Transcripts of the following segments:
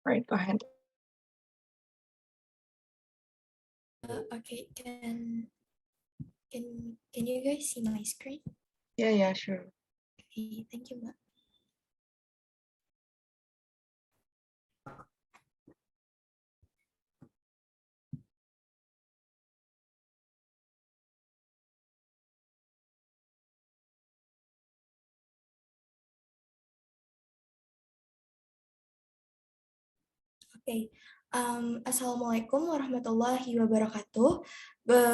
Right, go ahead. Okay, can you guys see my screen? Yeah, sure. Okay, thank you, Mbak. Okay. Assalamualaikum warahmatullahi wabarakatuh.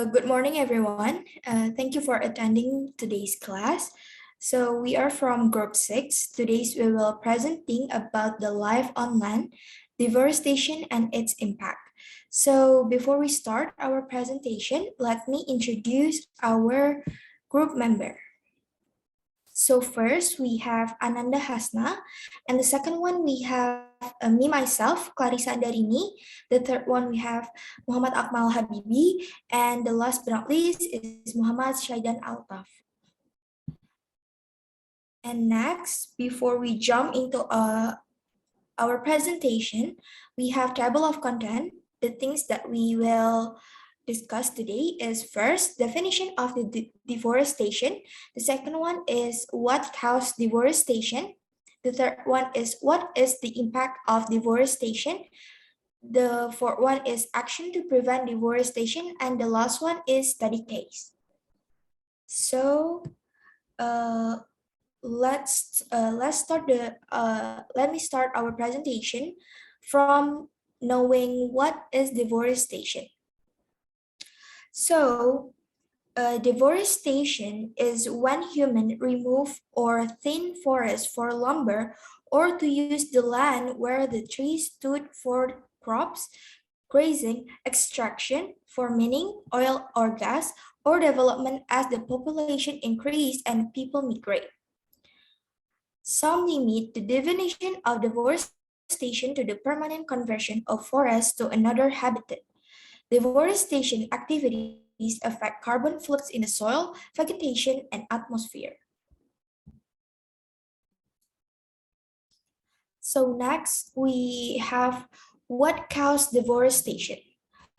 Good morning, everyone. Thank you for attending today's class. So we are from Group 6. Today we will presenting about the life on land, deforestation, and its impact. So before we start our presentation, let me introduce our group member. So first we have Ananda Hasna, and the second one we have me myself, Clarissa Darini. The third one we have Muhammad Akmal Habibi, and the last but not least is Muhammad Shaidan Altaf. And next, before we jump into our presentation, we have table of content. The things that we will discuss today is first, definition of the deforestation. The second one is what caused deforestation. The third one is what is the impact of deforestation. The fourth one is action to prevent deforestation. And the last one is study case. So let's start let me start our presentation from knowing what is deforestation. So deforestation is when humans remove or thin forests for lumber or to use the land where the trees stood for crops, grazing, extraction for mining, oil or gas, or development as the population increase and people migrate. Some limit the definition of deforestation to the permanent conversion of forests to another habitat. Deforestation activities affect carbon flux in the soil, vegetation, and atmosphere. So next, we have what caused deforestation.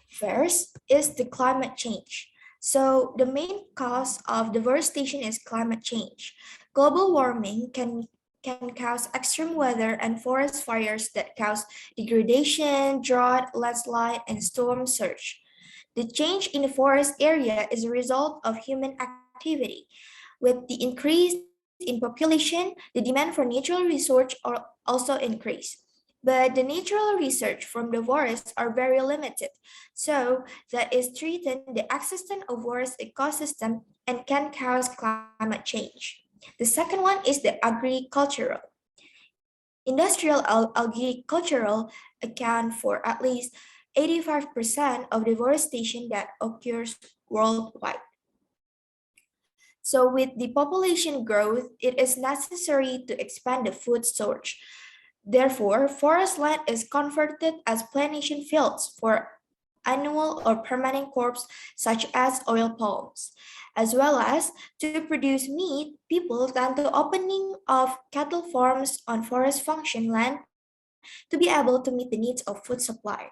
First is the climate change. So the main cause of deforestation is climate change. Global warming can cause extreme weather and forest fires that cause degradation, drought, landslide, and storm surge. The change in the forest area is a result of human activity. With the increase in population, the demand for natural resources also increased. But the natural research from the forests are very limited, so that is threaten the existence of forest ecosystem and can cause climate change. The second one is the agricultural. Industrial agricultural account for at least 85% of deforestation that occurs worldwide. So with the population growth, it is necessary to expand the food storage. Therefore, forest land is converted as plantation fields for annual or permanent crops such as oil palms. As well as to produce meat, people tend to opening of cattle farms on forest function land to be able to meet the needs of food supply.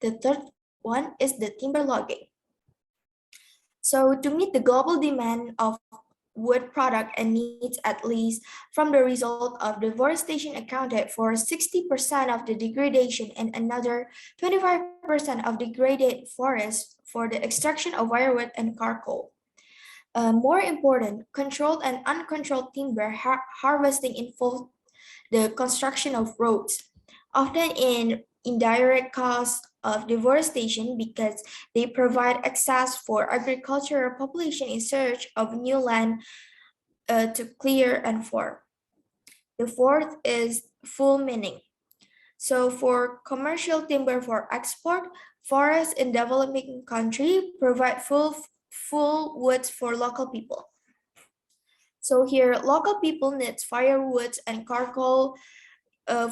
The third one is the timber logging. So to meet the global demand of wood product and needs at least from the result of deforestation accounted for 60% of the degradation and another 25% of degraded forests for the extraction of firewood and charcoal. More important, controlled and uncontrolled timber harvesting involved the construction of roads, often in indirect cause of deforestation because they provide access for agricultural population in search of new land to clear and form. The fourth is full meaning. So for commercial timber for export, forests in developing country provide full woods for local people. So here, local people need firewood and charcoal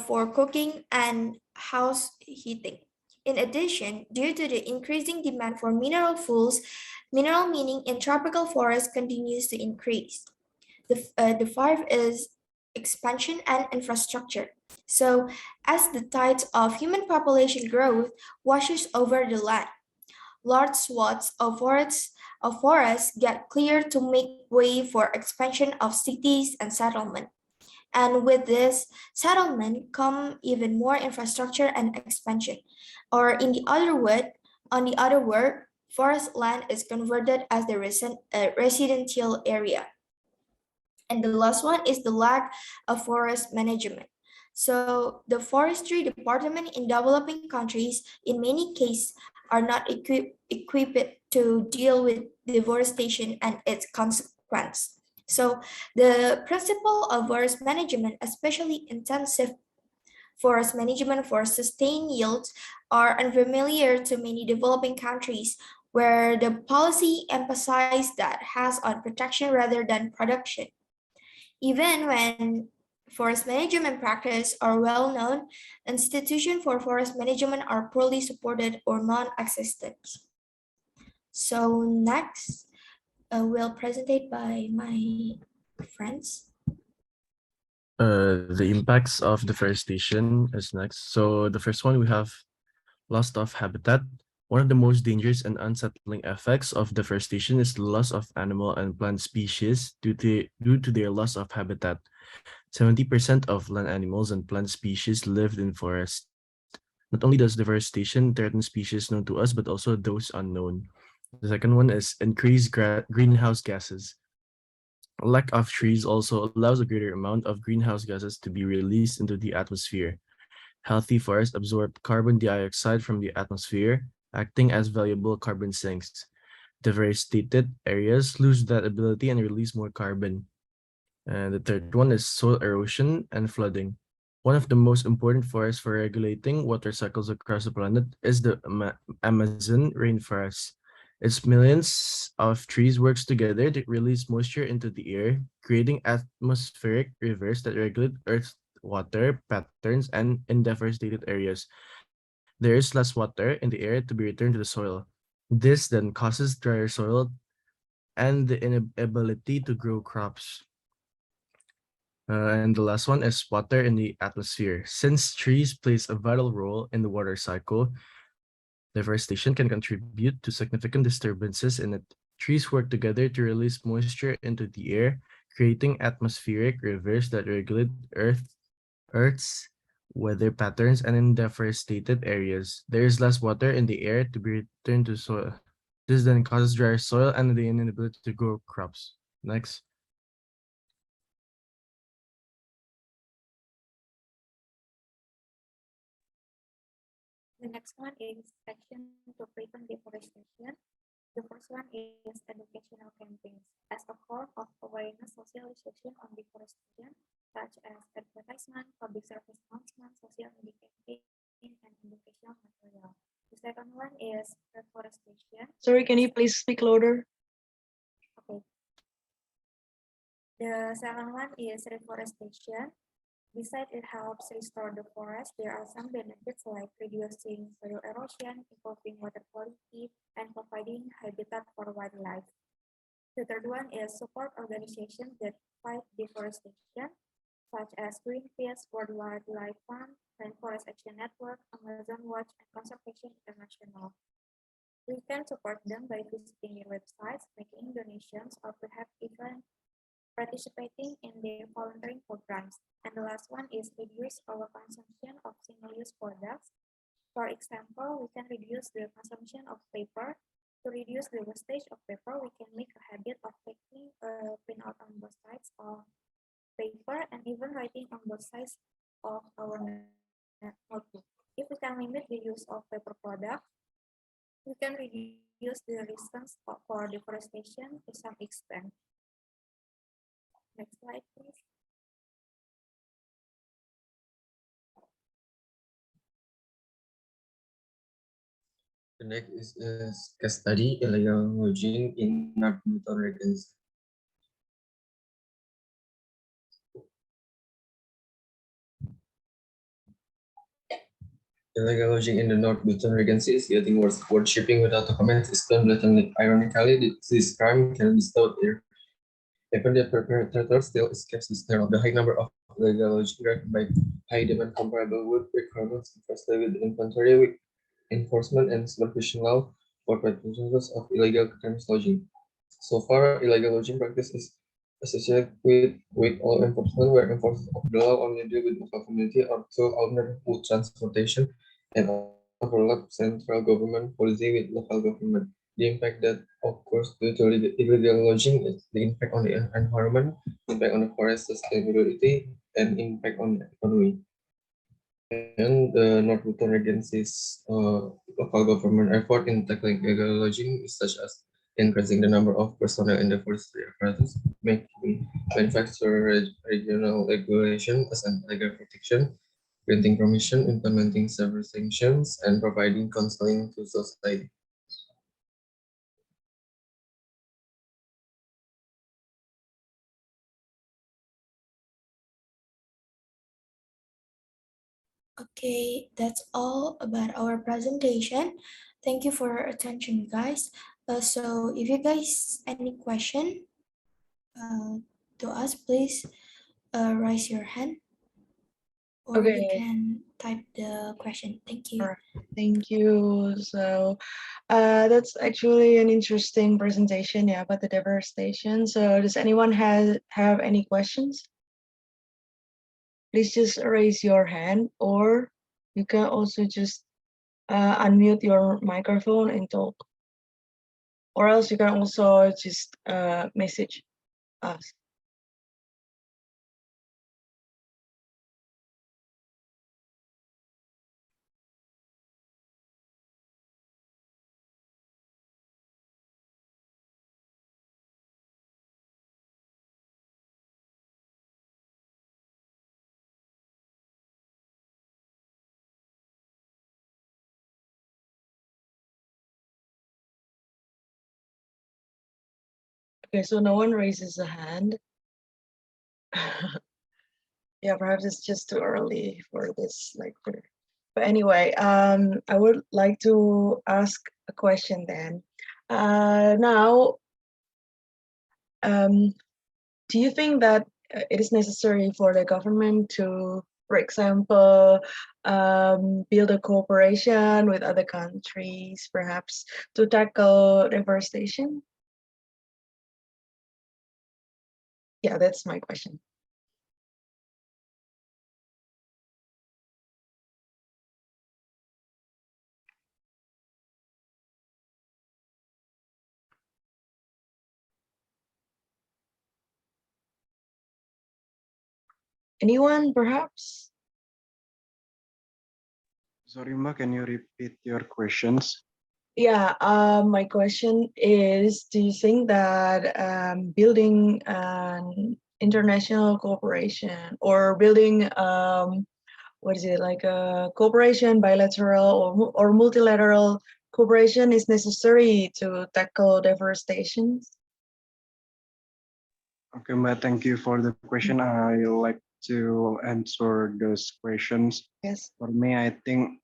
for cooking and house heating. In addition, due to the increasing demand for mineral fuels, mineral mining in tropical forests continues to increase. The five is expansion and infrastructure. So, as the tide of human population growth washes over the land, large swaths of forests get cleared to make way for expansion of cities and settlement. And with this settlement come even more infrastructure and expansion. Or in the other word, on the other word, forest land is converted as the residential area. And the last one is the lack of forest management. So the forestry department in developing countries in many cases are not equipped to deal with deforestation and its consequence. So the principle of forest management, especially intensive forest management for sustained yields, are unfamiliar to many developing countries where the policy emphasizes that has on protection rather than production. Even when forest management practices are well known, institutions for forest management are poorly supported or non-existent. So next, will presented by my friends. The impacts of deforestation is next. So the first one we have loss of habitat. One of the most dangerous and unsettling effects of deforestation is the loss of animal and plant species due to their loss of habitat. 70% of land animals and plant species lived in forest. Not only does deforestation threaten species known to us, but also those unknown. The second one is increased greenhouse gases. A lack of trees also allows a greater amount of greenhouse gases to be released into the atmosphere. Healthy forests absorb carbon dioxide from the atmosphere, acting as valuable carbon sinks. Deforested areas lose that ability and release more carbon. And the third one is soil erosion and flooding. One of the most important forests for regulating water cycles across the planet is the Amazon rainforest. Its millions of trees works together to release moisture into the air, creating atmospheric rivers that regulate Earth's water patterns, and in deforested areas, there is less water in the air to be returned to the soil. This then causes drier soil and the inability to grow crops. And the last one is water in the atmosphere. Since trees plays a vital role in the water cycle, deforestation can contribute to significant disturbances in it. Trees work together to release moisture into the air, creating atmospheric rivers that regulate Earth's weather patterns, and in deforested areas, there is less water in the air to be returned to soil. This then causes drier soil and the inability to grow crops. Next. The next one is action to prevent deforestation. The first one is educational campaigns. As a core of awareness socialization on deforestation, such as advertisement, public service announcement, social media campaign, and educational material. The second one is reforestation. Sorry, can you please speak louder? Okay. The second one is reforestation. Besides it helps restore the forest, there are some benefits like reducing soil erosion, improving water quality, and providing habitat for wildlife. The third one is support organizations that fight deforestation, such as Greenpeace, World Wildlife Fund, Rainforest Action Network, Amazon Watch, and Conservation International. We can support them by visiting their websites, making donations, or perhaps even participating in their volunteering programs. And the last one is reduce our consumption of single-use products. For example, we can reduce the consumption of paper. To reduce the wastage of paper, we can make a habit of taking a printout on both sides of paper and even writing on both sides of our notebook. If we can limit the use of paper products, we can reduce the risks for deforestation to some extent. Next slide, please. The next is a case study, illegal logging in North Newton Regency. Illegal logging in the North Newton Regency is getting worse. Word shipping without documents is done blatantly. Ironically, this crime can be stopped here. Even the perpetrator still escapes this terror. The high number of illegal lodging driven by high demand comparable with requirements, firstly with inventory, with enforcement and supervision law for perpetrators of illegal premise lodging. So far, illegal lodging practice is associated with law enforcement, where enforcement of the law only deal with local community or to owner food transportation and overlap central government policy with local government. The impact that occurs due to illegal lodging is the impact on the environment, impact on the forest sustainability, and impact on the economy. And the Northern agencies local government effort in tackling illegal lodging is such as increasing the number of personnel in the forestry apparatus, making manufacturer regional regulation as an legal protection, granting permission, implementing several sanctions, and providing counseling to society. Okay, that's all about our presentation. Thank you for your attention, guys. So if you guys any question to us, please raise your hand or you Okay, can type the question. Thank you. alright, thank you. So, that's actually an interesting presentation, yeah, about the deforestation. So, does anyone have any questions? Please just raise your hand, or you can also just unmute your microphone and talk, or else you can also just message us. Okay, so no one raises a hand. Yeah, perhaps it's just too early for this lecture. But anyway, I would like to ask a question then. Now, do you think that it is necessary for the government to, for example, build a cooperation with other countries, perhaps, to tackle deforestation? Yeah, that's my question. Anyone, perhaps? Sorry, Ma, can you repeat your questions? Yeah, my question is, do you think that building an international cooperation or building, what is it, like a cooperation, bilateral or multilateral cooperation is necessary to tackle deforestation? Okay, Ma, thank you for the question. I like to answer those questions. Yes. For me, I think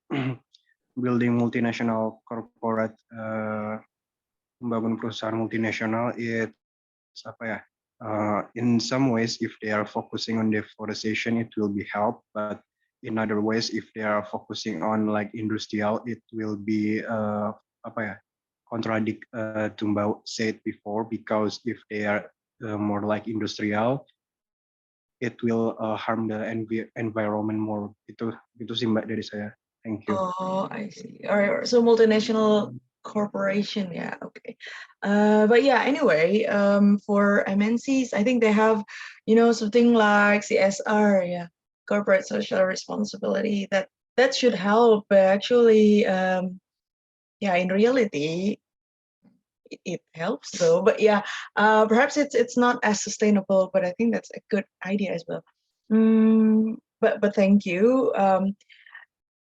building multinational corporate, membangun perusahaan multinasional, it's apa ya? In some ways, if they are focusing on deforestation, it will be help. But in other ways, if they are focusing on like industrial, it will be apa ya? Contradict to Mbak said before, because if they are more like industrial, it will harm the environment more. Itu sih Mbak dari saya. Thank you. Oh, I see. All right. So multinational corporation, yeah, okay. But yeah, anyway, for MNCs, I think they have, something like CSR, yeah, corporate social responsibility. That should help. But actually, yeah, in reality, it helps though. But yeah, perhaps it's not as sustainable. But I think that's a good idea as well. But thank you.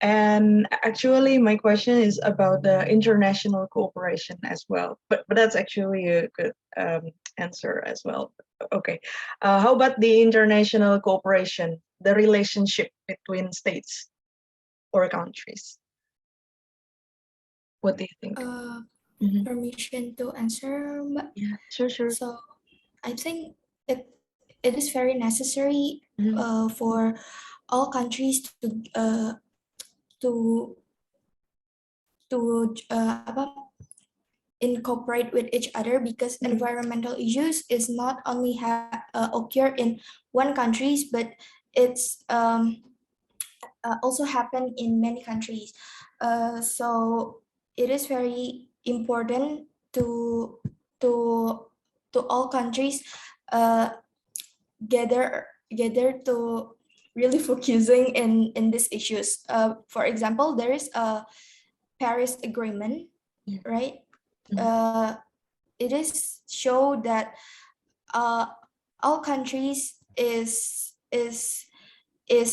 And actually, my question is about the international cooperation as well. But that's actually a good answer as well. Okay. How about the international cooperation, the relationship between states or countries? What do you think? Mhm. Permission to answer, Mbak. Yeah, sure. So I think it is very necessary for all countries to apa, incorporate with each other, because environmental issues is not only occur in one countries, but it's also happen in many countries. So it is very important to to all countries gather to really focusing in these issues. For example, there is a Paris Agreement, right? It is show that all countries is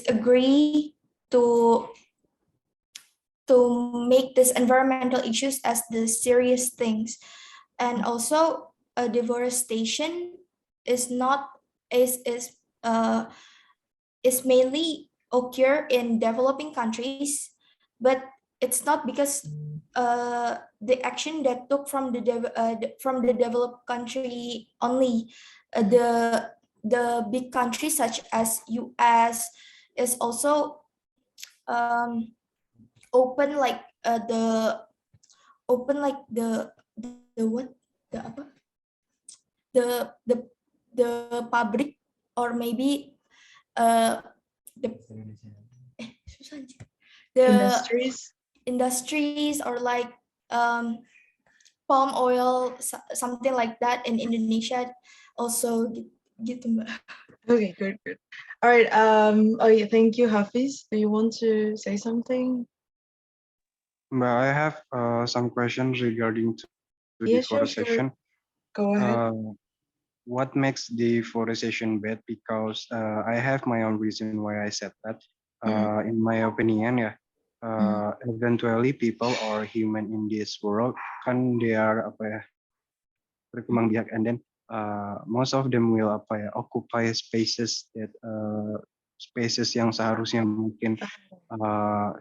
agree to make this environmental issues as the serious things, and also deforestation is not uh, is mainly occur in developing countries, but it's not because the action that took from from the developed country only. The big countries such as US is also um, open like the what the apa the the public, or maybe uh the susah anjir. The industries, or like um palm oil, something like that in Indonesia also gitu Mbak. Okay, good. All right. Oh yeah, thank you, Hafiz. Do you want to say something? But I have some questions regarding to Yeah, sure. deforestation. Go ahead. What makes deforestation bad? Because I have my own reason why I said that. In my opinion, yeah, eventually people or human in this world kan they are apa ya, berkembang biak, and then most of them will apa ya, occupy spaces that spaces yang seharusnya mungkin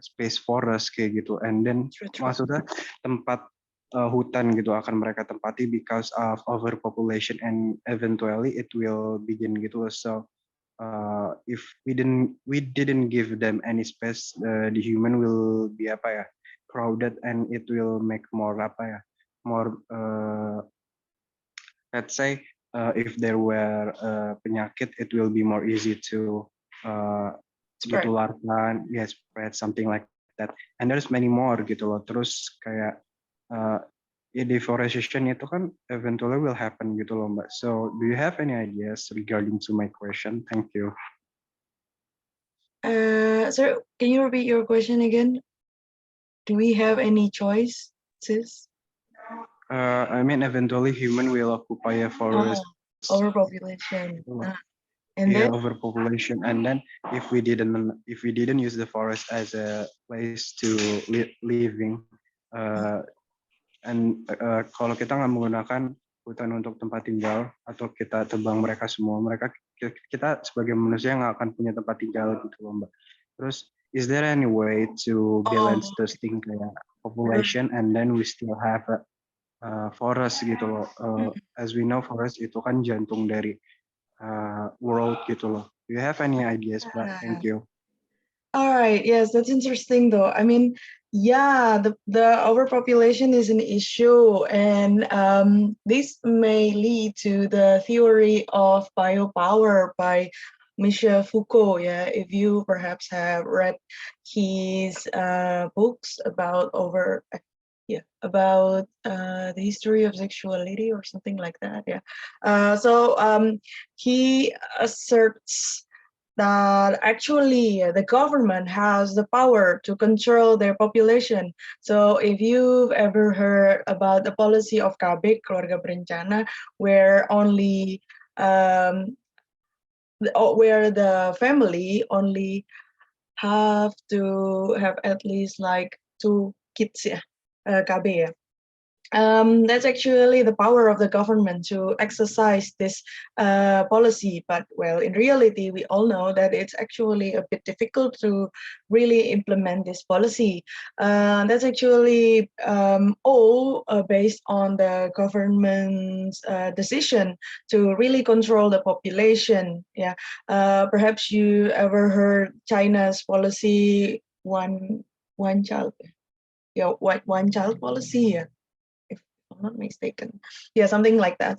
space forest kayak gitu, and then maksudnya tempat hutan gitu akan mereka tempati because of overpopulation, and eventually it will begin gitu. So if we didn't give them any space, the human will be apa ya, crowded, and it will make more apa ya, more let's say if there were penyakit, it will be more easy to ditularkan, yes, spread something like that, and there's many more gitu loh. Terus kayak ya deforestation itu kan eventually will happen gitu loh Mbak. So do you have any ideas regarding to my question? Thank you. So can you repeat your question again? Do we have any choice, sis? I mean, eventually human will occupy a forest. Overpopulation. And yeah, then overpopulation, and then if we didn't use the forest as a place to living, and kalau kita nggak menggunakan hutan untuk tempat tinggal atau kita tebang mereka semua, kita sebagai manusia nggak akan punya tempat tinggal gitu loh Mbak. Terus is there any way to balance those things kayak population and then we still have a forest gitu loh. As we know forest itu kan jantung dari world gitu loh. Do you have any ideas, Mbak? Thank you. All right. Yes, that's interesting though. I mean, yeah, the overpopulation is an issue, and this may lead to the theory of biopower by Michel Foucault. Yeah, if you perhaps have read his books about about the history of sexuality or something like that. Yeah. So he asserts that actually the government has the power to control their population. So if you've ever heard about the policy of KB, Keluarga Berencana, where only where the family only have to have at least like 2 kids, KB, yeah. That's actually the power of the government to exercise this policy. But well, in reality, we all know that it's actually a bit difficult to really implement this policy. That's actually all based on the government's decision to really control the population. Yeah, perhaps you ever heard China's policy one child, yeah, one child policy. Yeah, if I'm not mistaken. Yeah, something like that.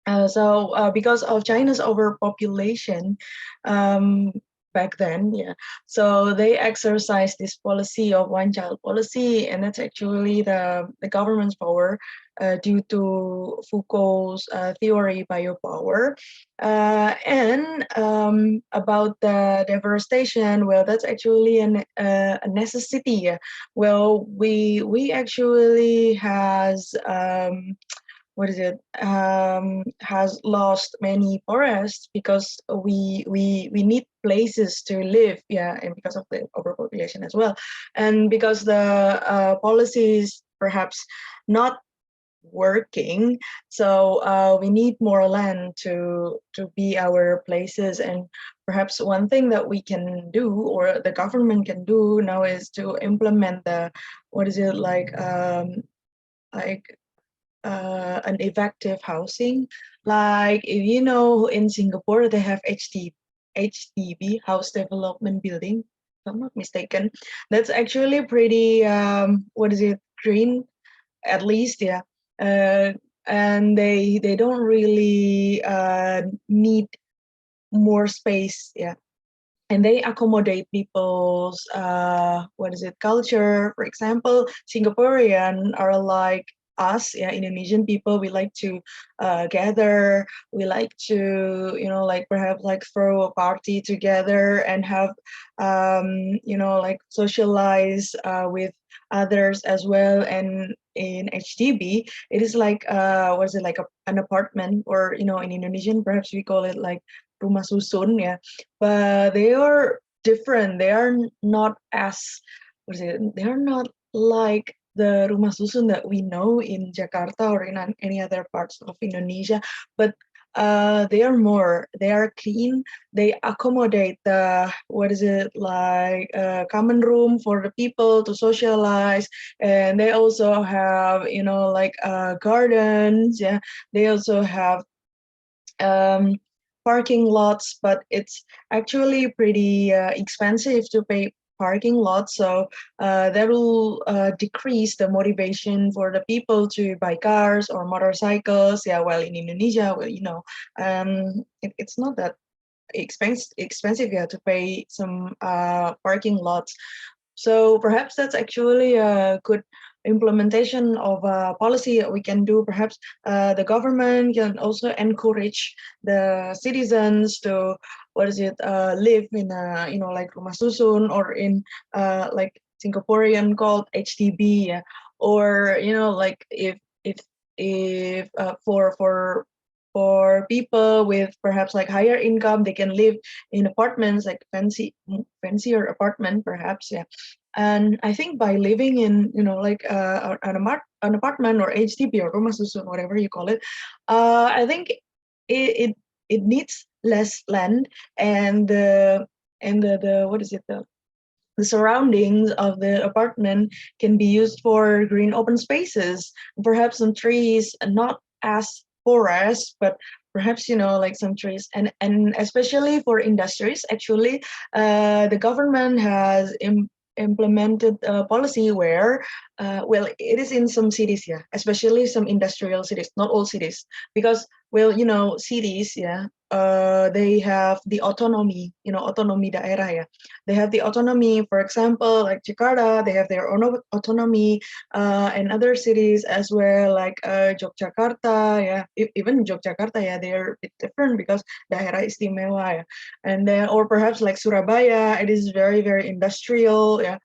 Because of China's overpopulation um, back then, yeah, so they exercised this policy of one child policy, and that's actually the government's power due to Foucault's theory biopower. And about the deforestation, well, that's actually a necessity. Well, we actually has lost many forests because we need places to live, yeah, and because of the overpopulation as well, and because the policies perhaps not working, so we need more land to be our places. And perhaps one thing that we can do, or the government can do now, is to implement the like an effective housing. Like, if you know, in Singapore, they have HDB, House Development Building, if I'm not mistaken. That's actually pretty, green, at least, yeah. And they don't really need more space, yeah. And they accommodate people's culture. For example, Singaporean are like us, yeah, Indonesian people. We like to gather. We like to, like perhaps like throw a party together and have, like socialize with others as well. And in HDB, it is like an apartment, or in Indonesian perhaps we call it like rumah susun, yeah. But they are different. They are not as they are not like the rumah susun that we know in Jakarta or in any other parts of Indonesia. But they are clean. They accommodate the common room for the people to socialize, and they also have gardens. Yeah, they also have parking lots, but it's actually pretty expensive to pay parking lots. So that will decrease the motivation for the people to buy cars or motorcycles. Yeah, well, in Indonesia, well, it's not that expensive, yeah, to pay some parking lots. So perhaps that's actually a good implementation of a policy that we can do. Perhaps the government can also encourage the citizens to live in a like rumah susun, or in like Singaporean called HDB, yeah. Or like if for people with perhaps like higher income, they can live in apartments, like fancier apartment perhaps, yeah. And I think by living in an apartment or HDB or rumah susun, whatever you call it, I think it needs less land, and the surroundings of the apartment can be used for green open spaces, perhaps some trees, not as forest, but perhaps like some trees. And especially for industries, actually the government has implemented a policy where well, it is in some cities, yeah, especially some industrial cities, not all cities, because well, cities, yeah, they have the autonomy, autonomy daerah, yeah. They have the autonomy. For example, like Jakarta, they have their own autonomy, and other cities as well, like Yogyakarta, yeah. Even Yogyakarta, yeah, they're a bit different because daerah istimewa, yeah. And then, or perhaps like Surabaya, it is very, very industrial, yeah.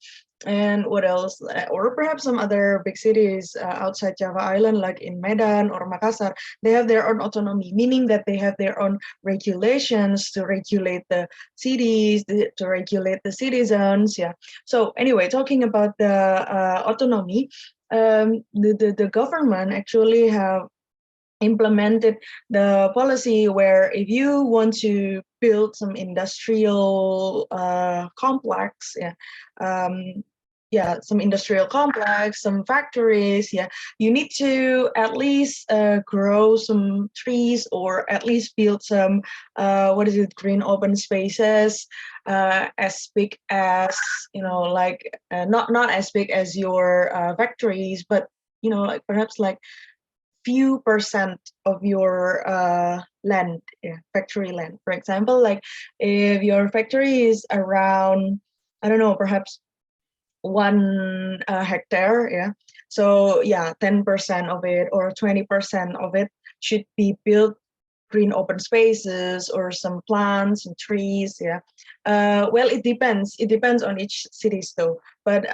And what else? Or perhaps some other big cities outside Java Island, like in Medan or Makassar, they have their own autonomy, meaning that they have their own regulations to regulate the cities, to regulate the citizens. Yeah. So anyway, talking about the autonomy, the government actually have implemented the policy where if you want to build some industrial complex, some industrial complex, some factories, you need to at least grow some trees or at least build some green open spaces as big as not as big as your factories, but like perhaps like few percent of your land, factory land. For example, like if your factory is around, I don't know, perhaps 1 hectare, so 10% of it or 20% of it should be built green open spaces or some plants and trees. Well, it depends on each cities though, but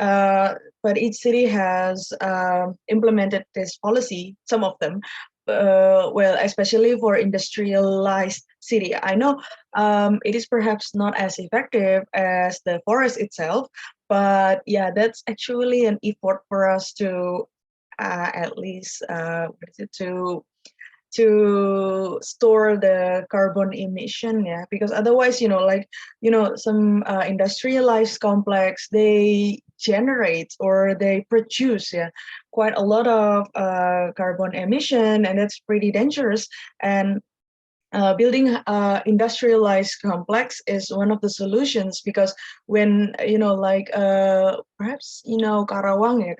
each city has implemented this policy, some of them. Well, especially for industrialized city, I know it is perhaps not as effective as the forest itself, but that's actually an effort for us to at least to store the carbon emission, because otherwise, some industrialized complex, they generate or they produce, quite a lot of carbon emission, and that's pretty dangerous. And building industrialized complex is one of the solutions, because when perhaps Karawang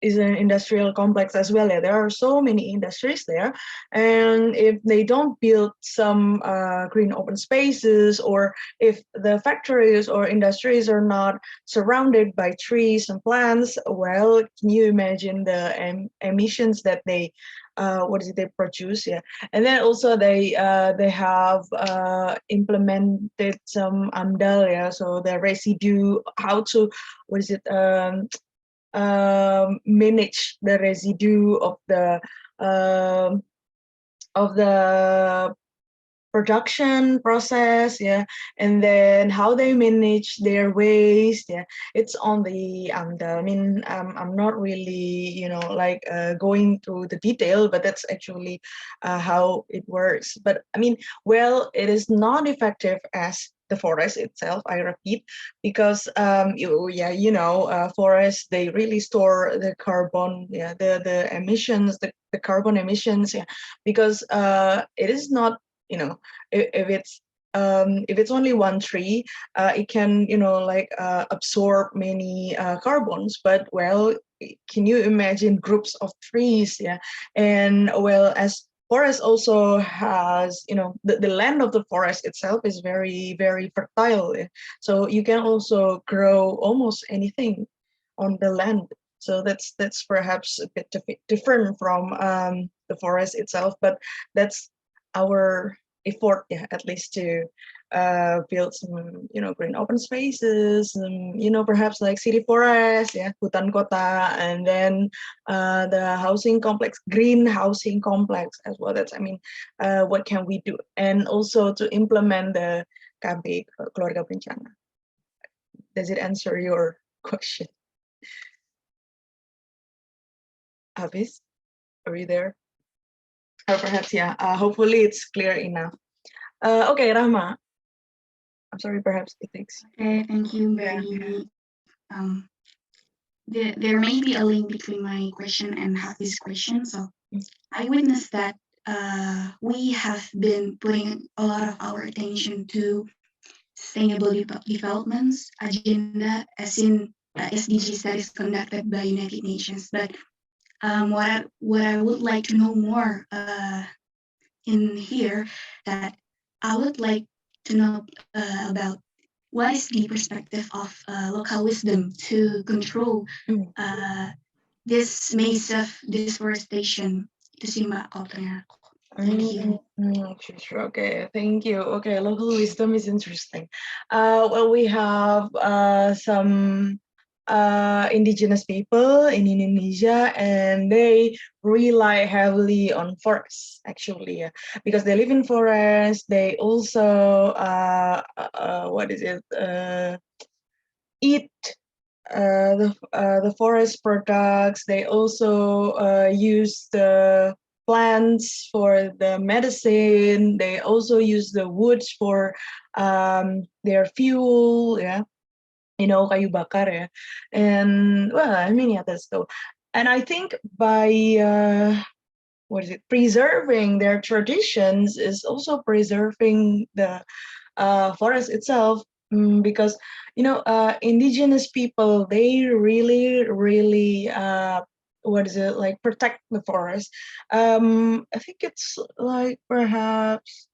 is an industrial complex as well. There are so many industries there, and if they don't build some green open spaces, or if the factories or industries are not surrounded by trees and plants, well, can you imagine the emissions that they produce? And then also they have implemented some AMDAL, so the residue, how to manage the residue of the production process, and then how they manage their waste. It's on the I mean, I'm not really going through the detail, but that's actually how it works. But I mean, well, it is not effective as the forest itself, I repeat, because forests, they really store the carbon, the emissions, the carbon emissions, because it is not, if it's only one tree, it can absorb many carbons. But well, can you imagine groups of trees? And well, as forest also has, the land of the forest itself is very, very fertile. So you can also grow almost anything on the land. So that's perhaps a bit different from the forest itself, but that's our effort, at least to build some, green open spaces, and, perhaps like city forest, hutan kota, and then the housing complex, green housing complex as well. That's, I mean, what can we do? And also to implement the KB, keluarga berencana. Does it answer your question? Hafiz, are you there? Or perhaps, hopefully it's clear enough. Okay, Rahma. I'm sorry, perhaps it takes. Okay, thank you, Mbak Dini. There may be a link between my question and Hafi's question. So I witnessed that we have been putting a lot of our attention to sustainable developments agenda, as in SDGs that is conducted by United Nations. But what I would like to know more in here, that I would like to know about what is the perspective of local wisdom to control this massive deforestation. Itu sih Mbak kalau pertanyaan aku. Thank you. Sure. Okay, thank you. Okay, local wisdom is interesting. Well, we have some indigenous people in Indonesia, and they rely heavily on forests, actually, because they live in forests. They also eat the forest products. They also use the plants for the medicine. They also use the woods for their fuel. Yeah, kayu bakar. Yeah, and well, I mean, yeah, that's so. And I think by preserving their traditions is also preserving the forest itself, because indigenous people, they really protect the forest. I think it's like perhaps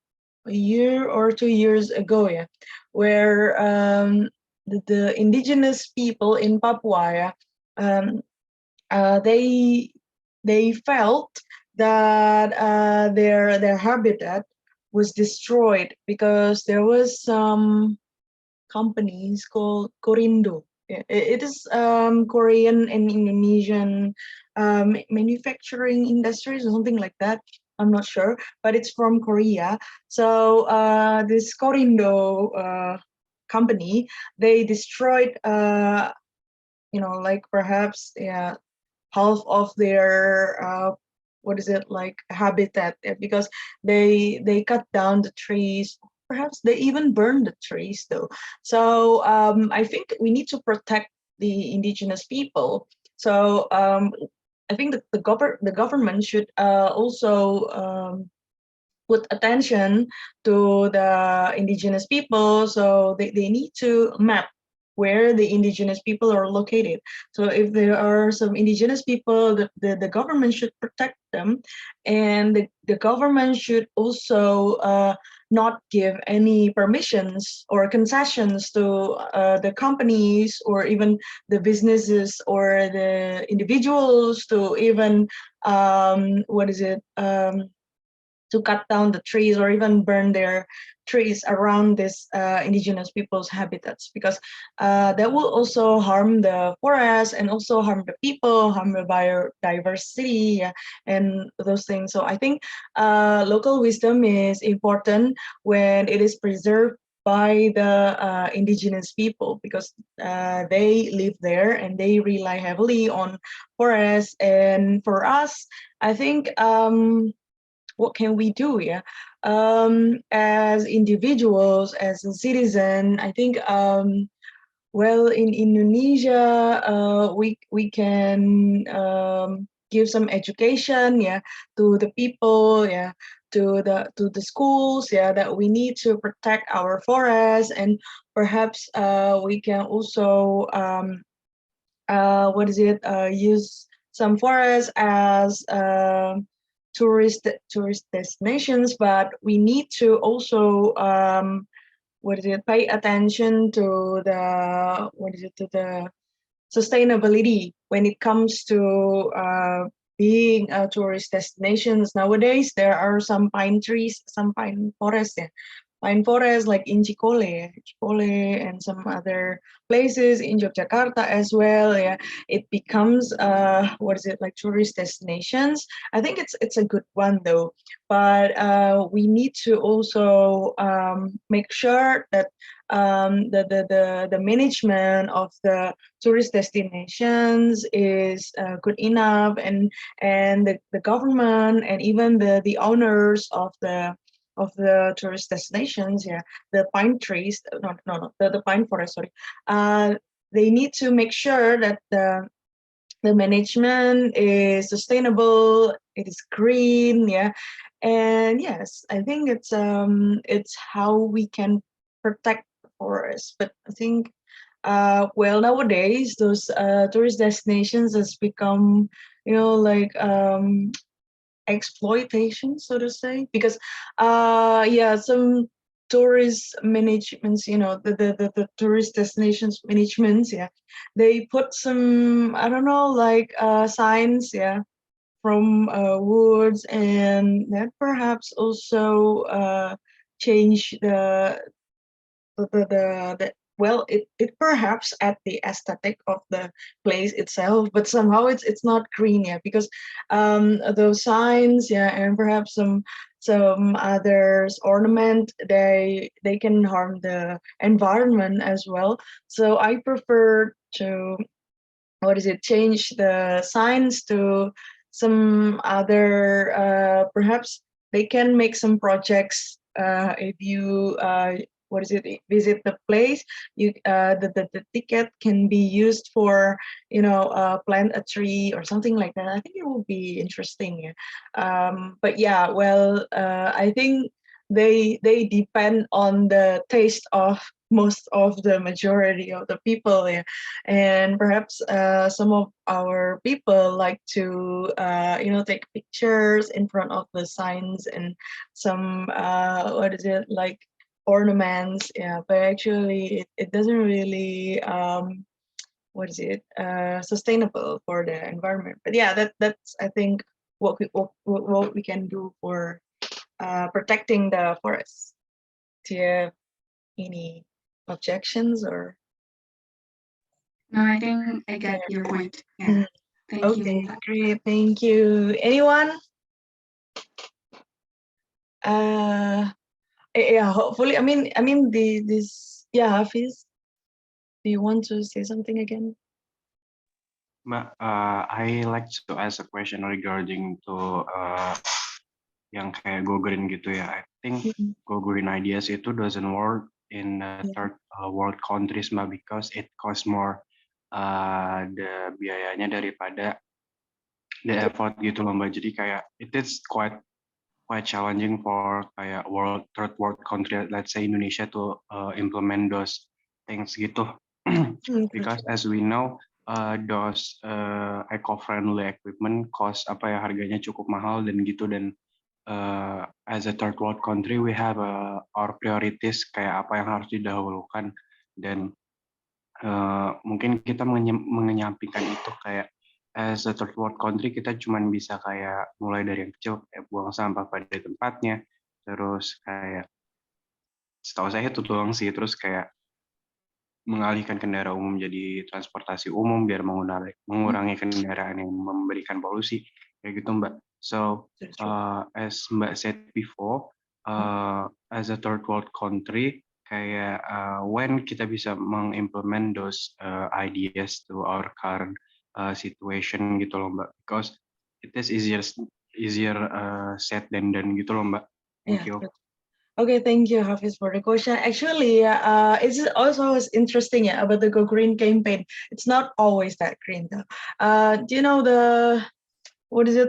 a year or 2 years ago, yeah, where the indigenous people in Papua, yeah, um, they felt that their habitat was destroyed because there was some companies called Korindo. It is Korean and Indonesian manufacturing industries or something like that. I'm not sure, but it's from Korea. So this Korindo company, they destroyed, like perhaps, yeah, half of their habitat, because they cut down the trees. Perhaps they even burn the trees though. So I think we need to protect the indigenous people. So I think that the government should also put attention to the indigenous people. So they need to map where the indigenous people are located. So if there are some indigenous people, the government should protect them, and the government should also not give any permissions or concessions to the companies or even the businesses or the individuals to even to cut down the trees or even burn their trees around this indigenous people's habitats, because that will also harm the forest and also harm the people, harm the biodiversity, yeah, and those things. So I think local wisdom is important when it is preserved by the indigenous people, because they live there and they rely heavily on forests. And for us, I think what can we do? Yeah, as individuals, as a citizen, I think well, in Indonesia, we can give some education, yeah, to the people, yeah, to the schools, yeah, that we need to protect our forests. And perhaps we can also use some forests as tourist destinations, but we need to also pay attention to the sustainability when it comes to being a tourist destinations. Nowadays there are some pine trees, some pine forests, yeah, pine forests like in Chicole and some other places in Yogyakarta as well. Yeah, it becomes like tourist destinations. I think it's a good one though, but we need to also make sure that the management of the tourist destinations is good enough, and the government and even the owners of the tourist destinations, yeah, the pine trees, no, the pine forest, sorry, they need to make sure that the management is sustainable, it is green, yeah. And yes, I think it's how we can protect the forest. But I think nowadays those tourist destinations has become, exploitation, so to say, because some tourist managements, the tourist destinations managements, yeah, they put some, I don't know, like signs, yeah, from woods, and that perhaps also change it perhaps at the aesthetic of the place itself, but somehow it's not green yet, because those signs, yeah, and perhaps some others ornament, they can harm the environment as well. So I prefer to change the signs to some other, perhaps they can make some projects. If you visit the place, you the ticket can be used for plant a tree or something like that. I think it will be interesting. But yeah, well, I think they depend on the taste of most of the majority of the people. Yeah. And perhaps some of our people like to take pictures in front of the signs and some like ornaments. Yeah, but actually it doesn't really sustainable for the environment. But yeah, that's I think what we can do for protecting the forests. Do you have any objections or? No, I think I get your point. Yeah. Mhm. Thank Okay, you. great. Thank you. Anyone? Yeah, hopefully, Hafiz, do you want to say something again? Mbak, I like to ask a question regarding to yang kayak go green gitu ya. I think Mhm. go green ideas itu doesn't work in third world countries, Mbak, because it costs more the biayanya daripada the effort gitu loh, Mbak. Jadi kayak it is quite challenging for kayak third world country, let's say Indonesia, to implement those things gitu. Because as we know, those eco-friendly equipment cost harganya cukup mahal dan gitu, dan as a third world country we have our priorities kayak apa yang harus didahulukan, dan mungkin kita menyampingkan itu kayak as a third world country kita cuma bisa kayak mulai dari yang kecil kayak buang sampah pada tempatnya, terus kayak setahu saya itu doang sih, terus kayak mengalihkan kendaraan umum jadi transportasi umum biar mengurangi kendaraan yang memberikan polusi kayak gitu, Mbak. So as Mbak said before, as a third world country kayak when kita bisa mengimplement those ideas to our current situation gitu loh, Mbak, because it is easier said than done gitu loh, Mbak. Thank you. Okay, thank you, Hafiz, for the question. Actually, it's also interesting about the Go Green campaign. It's not always that green though. Do you know the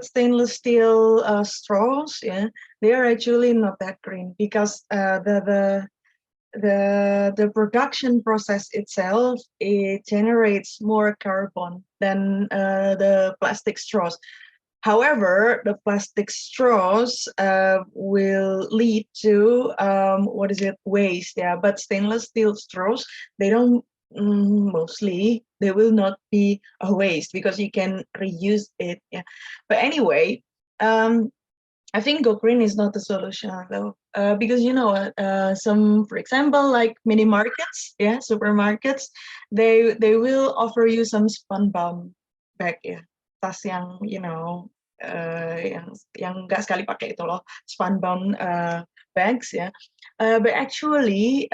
stainless steel straws? Yeah, they are actually not that green because the production process itself, it generates more carbon than the plastic straws. However, the plastic straws will lead to waste. Yeah, but stainless steel straws, they don't mostly, they will not be a waste because you can reuse it. Yeah, but anyway, I think Go Green is not the solution though, because some, for example, like mini markets, yeah, supermarkets, they will offer you some spun-bound bag, yeah, tas yang yang nggak sekali pakai itu loh, spun-bound bags, yeah. But actually,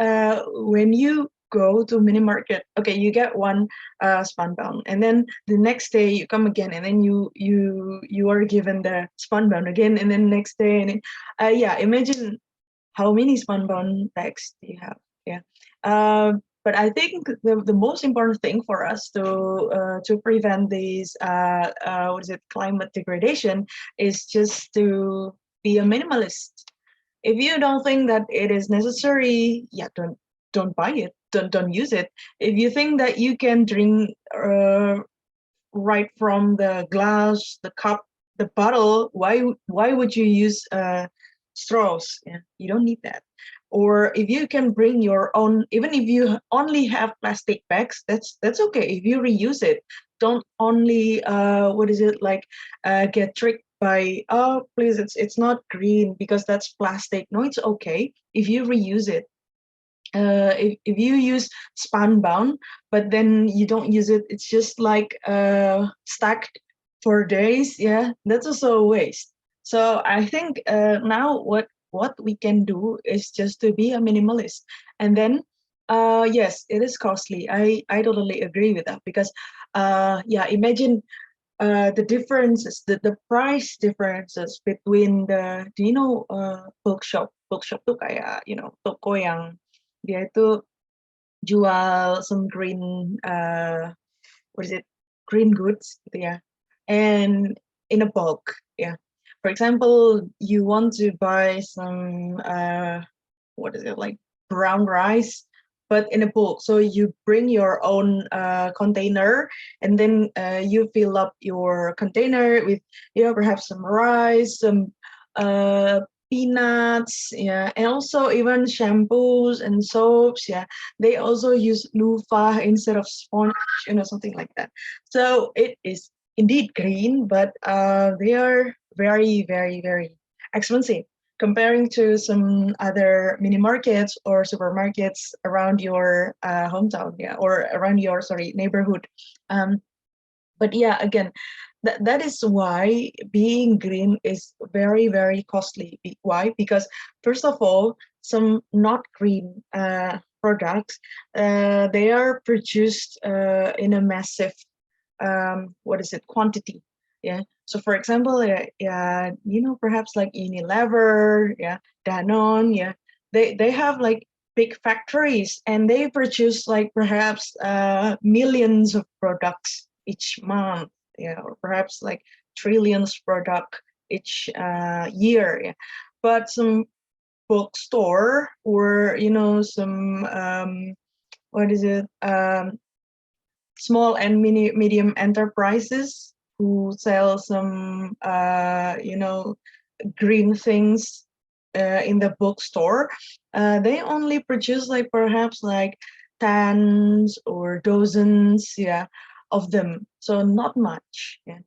when you go to mini market, okay, you get one spun-bound, and then the next day you come again, and then you are given the spun-bound again, and then next day, and then, imagine how many spun-bound bags do you have? Yeah. But I think the most important thing for us to prevent these climate degradation is just to be a minimalist. If you don't think that it is necessary, yeah, don't buy it. Don't use it. If you think that you can drink right from the glass, the cup, the bottle, why would you use straws? Yeah, you don't need that. Or if you can bring your own, even if you only have plastic bags, that's okay. If you reuse it, don't only get tricked by, oh please, it's not green because that's plastic. No, it's okay if you reuse it. If you use spun-bound, but then you don't use it, it's just like stacked for days. Yeah, that's also a waste. So I think now what we can do is just to be a minimalist, and then Yes, it is costly. I totally agree with that because yeah, imagine the differences, the price differences between the, do you know bookshop? Bookshop tuh kayak, toko yang dia itu jual some green, what is it? Green goods gitu ya. And in a bulk, yeah. For example, you want to buy some, what is it, like brown rice, but in a bulk. So you bring your own container, and then you fill up your container with, perhaps some rice, some peanuts, yeah, and also even shampoos and soaps, yeah. They also use loofah instead of sponge, something like that. So it is indeed green, but they are very, very, very expensive comparing to some other mini markets or supermarkets around your hometown, yeah, or around your, neighborhood. But yeah, again, that is why being green is very, very costly. Why? Because first of all, some not green products, they are produced in a massive, quantity. Yeah. So for example, yeah, perhaps like Unilever, yeah, Danone, yeah, they have like big factories and they produce like perhaps millions of products each month, yeah, or perhaps like trillions product each year. Yeah. But some bookstore or some what is it small and medium enterprises who sell some green things in the bookstore, they only produce like perhaps like tens or dozens, yeah, of them, so not much, yeah.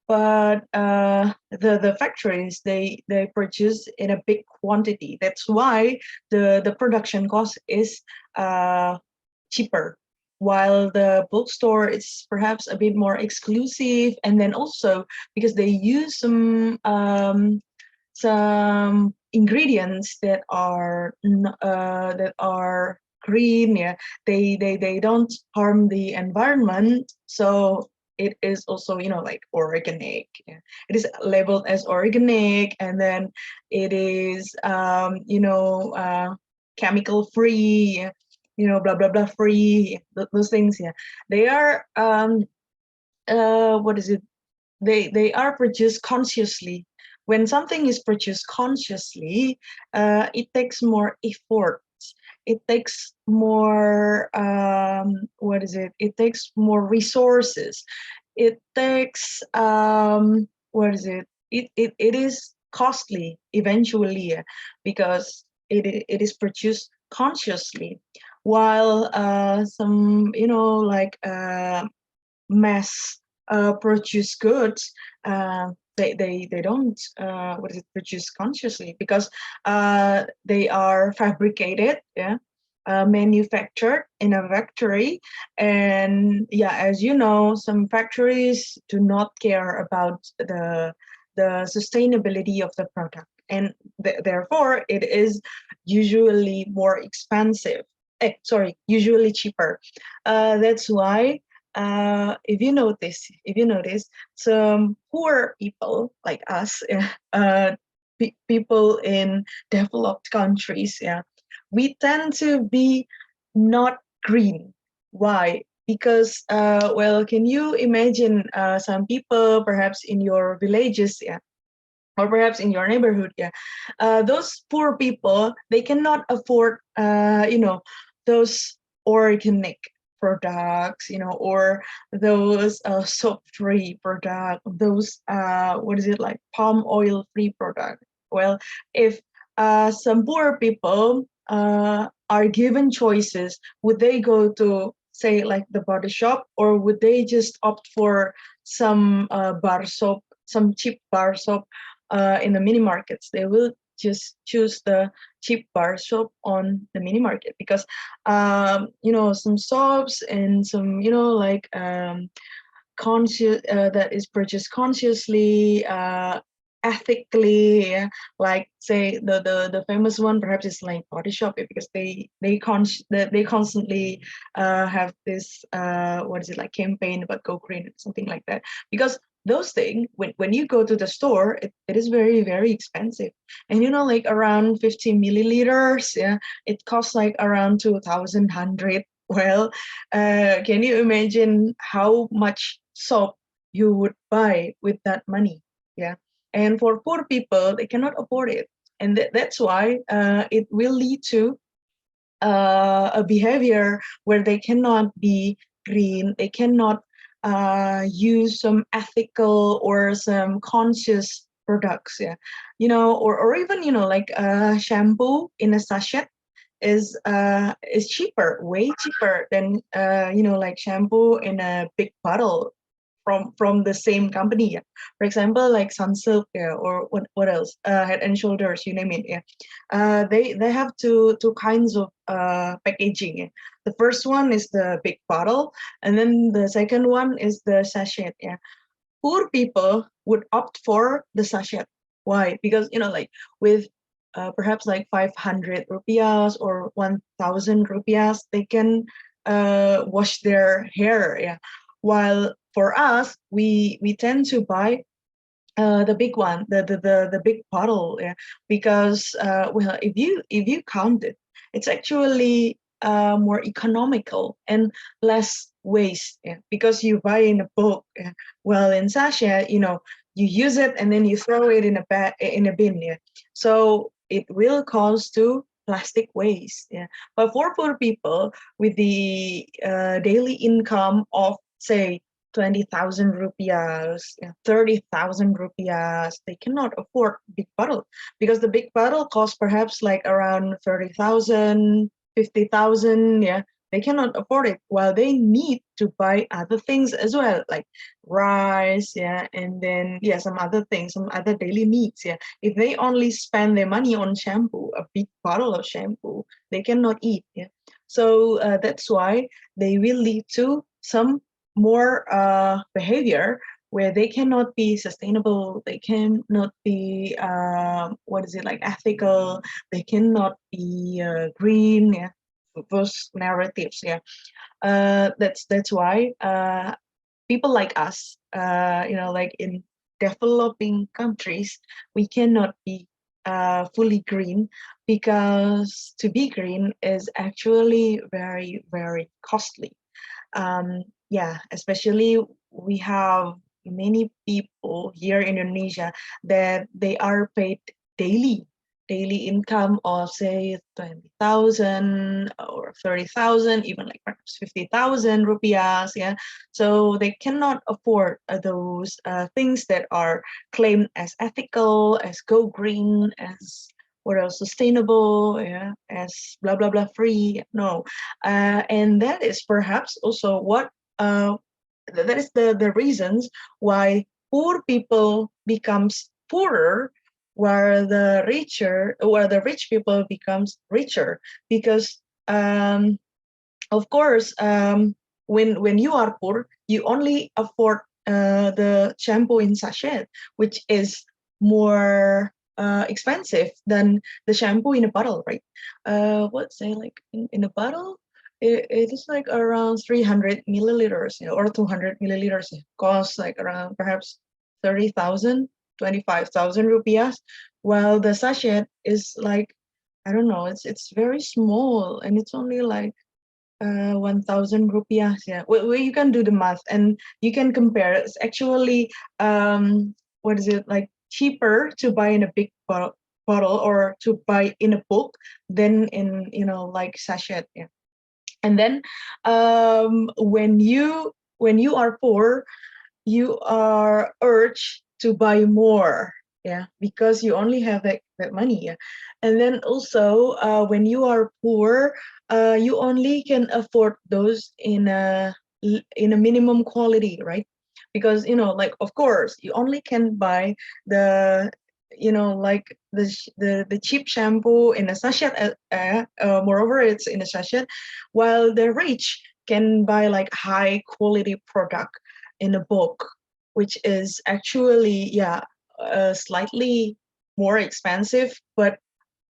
But the factories, they produce in a big quantity. That's why the production cost is cheaper, while the bookstore is perhaps a bit more exclusive. And then also because they use some ingredients that are green, yeah, they don't harm the environment, so it is also like organic, yeah. It is labeled as organic, and then it is chemical free, blah blah blah free, those things, yeah. They are what is it, they are produced consciously. When something is produced consciously, it takes more effort. It takes more what is it? It takes more resources. It takes what is it? It is costly eventually, because it is produced consciously, while some like mass produce goods, they don't produce consciously, because they are fabricated, yeah, manufactured in a factory. And yeah, as you know, some factories do not care about the sustainability of the product, and therefore it is usually more expensive, usually cheaper. That's why if you notice, some poor people like us, people in developed countries, yeah, we tend to be not green. Why? Because well, can you imagine some people perhaps in your villages, yeah, or perhaps in your neighborhood, yeah, those poor people, they cannot afford those organic products, or those soap-free product, those what is it, like palm oil-free product. Well, if some poor people are given choices, would they go to, say, like the body shop, or would they just opt for some bar soap, some cheap bar soap in the mini markets? They will just choose the cheap bar soap on the mini market, because some soaps and some like conscious that is purchased consciously, ethically, yeah, like say the famous one perhaps is like Body Shop, because they constantly have this what is it, like campaign about go green, something like that, because those things, when you go to the store, it is very, very expensive. And like around 50 milliliters, yeah, it costs like around 2,100. Well, can you imagine how much soap you would buy with that money? Yeah. And for poor people, they cannot afford it. And that's why it will lead to a behavior where they cannot be green, they cannot use some ethical or some conscious products, yeah, or even like shampoo in a sachet is cheaper, way cheaper than like shampoo in a big bottle from the same company. Yeah. For example, like Sunsilk, yeah, or what else? Head and Shoulders, you name it. Yeah. They have two kinds of packaging. Yeah. The first one is the big bottle, and then the second one is the sachet. Yeah. Poor people would opt for the sachet. Why? Because like with perhaps like 500 rupiahs or 1,000 rupiahs, they can wash their hair. Yeah. While for us, we tend to buy the big one, the big bottle, yeah, because well, if you count it, it's actually more economical and less waste, yeah, because you buy in a bulk. Yeah. Well, in sachet, you use it and then you throw it in a bin, yeah. So it will cause to plastic waste, yeah. But for poor people with the daily income of say 20,000 rupiahs, 30,000 rupiahs, they cannot afford big bottle, because the big bottle costs perhaps like around 30,000, 50,000. Yeah, they cannot afford it, while they need to buy other things as well, like rice, yeah, and then some other things, some other daily needs. Yeah, if they only spend their money on shampoo, a big bottle of shampoo, they cannot eat. Yeah, so that's why they will lead to some more behavior where they cannot be sustainable, they cannot be what is it, like ethical, they cannot be green, yeah, those narratives. Yeah, that's why people like us, like in developing countries, we cannot be fully green, because to be green is actually very, very costly. Yeah, especially we have many people here in Indonesia that they are paid daily income of say 20,000 or 30,000, even like perhaps 50,000 rupiahs. Yeah, so they cannot afford those things that are claimed as ethical, as go green, as what else, sustainable, yeah, as blah blah blah free. No, and that is perhaps also what that is the reasons why poor people becomes poorer, while the rich people becomes richer, because of course, when you are poor, you only afford the shampoo in sachet, which is more expensive than the shampoo in a bottle, right? What say, like in a bottle, it is like around 300 milliliters, or 200 milliliters. It costs like around perhaps 30,000, 25,000 rupiahs, while the sachet is like, I don't know, it's very small, and it's only like 1,000 rupiah. Yeah, well, you can do the math and you can compare. It's actually what is it, like cheaper to buy in a big bottle or to buy in a bulk than in like sachet. Yeah, and then when you are poor, you are urged to buy more, yeah, because you only have that money. Yeah, and then also when you are poor, you only can afford those in a minimum quality, right? Because like, of course, you only can buy the like the cheap shampoo in a sachet. Moreover, it's in a sachet, while the rich can buy like high quality product in a bulk, which is actually slightly more expensive, but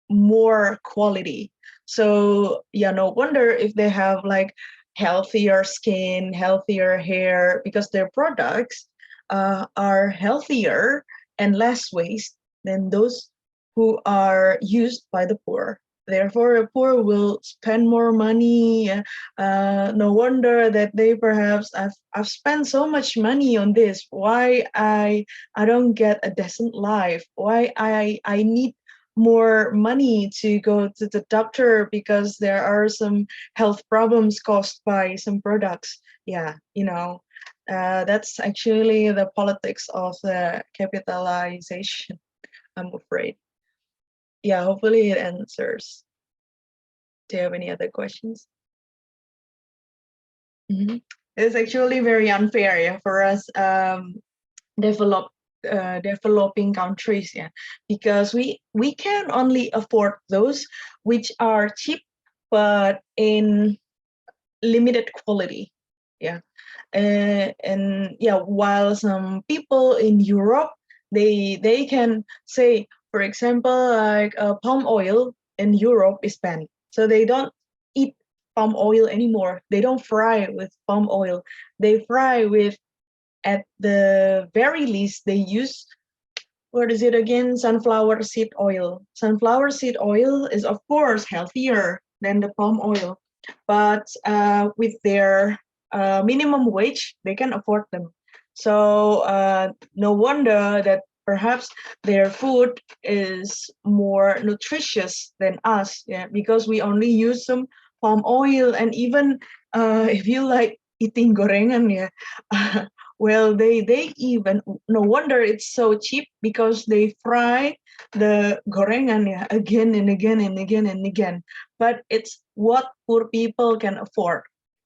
more quality. So yeah, no wonder if they have like healthier skin, healthier hair, because their products are healthier and less waste than those who are used by the poor. Therefore, the poor will spend more money. No wonder that they perhaps I've spent so much money on this. Why I don't get a decent life? Why I need more money to go to the doctor because there are some health problems caused by some products. Yeah, that's actually the politics of the capitalization, I'm afraid. Yeah, hopefully it answers. Do you have any other questions? It's actually very unfair, yeah, for us developing countries, yeah, because we can only afford those which are cheap but in limited quality, yeah. And yeah, while some people in Europe, they can say, for example, like palm oil in Europe is banned, so they don't eat palm oil anymore. They don't fry with palm oil. They fry with, at the very least, they use, what is it again? Sunflower seed oil. Sunflower seed oil is, of course, healthier than the palm oil, but with their minimum wage, they can afford them. So no wonder that perhaps their food is more nutritious than us, yeah, because we only use some palm oil. And even if you like eating gorengan, yeah, well, they even, no wonder it's so cheap, because they fry the gorengan, yeah, again and again and again and again. But it's what poor people can afford.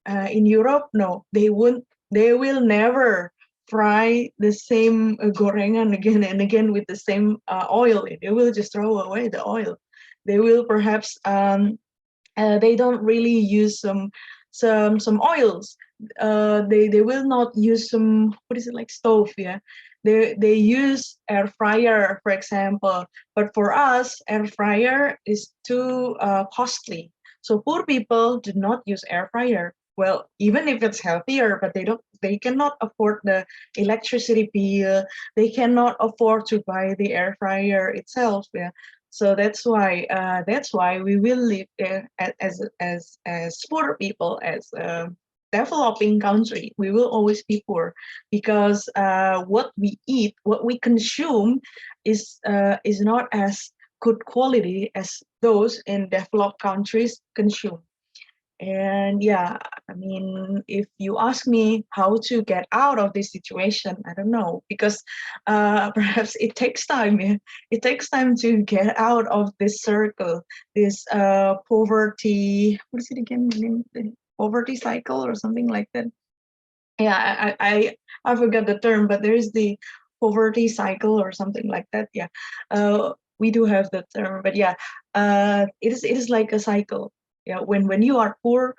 In Europe, no, they won't. They will never fry the same gorengan again and again with the same oil. They will just throw away the oil. They will perhaps they don't really use some oils. They will not use some, what is it, like stove, yeah. They use air fryer, for example. But for us, air fryer is too costly. So poor people do not use air fryer. Well, even if it's healthier, but they cannot afford the electricity bill. They cannot afford to buy the air fryer itself, yeah. So that's why we will live there as poor people, as a developing country. We will always be poor, because what we eat, what we consume, is not as good quality as those in developed countries consume. And yeah, I mean, if you ask me how to get out of this situation, I don't know, because perhaps it takes time. Yeah? It takes time to get out of this circle, this poverty. What is it again? The poverty cycle or something like that. Yeah, I forgot the term, but there is the poverty cycle or something like that. Yeah, we do have the term, but yeah, it is like a cycle. Yeah, when you are poor,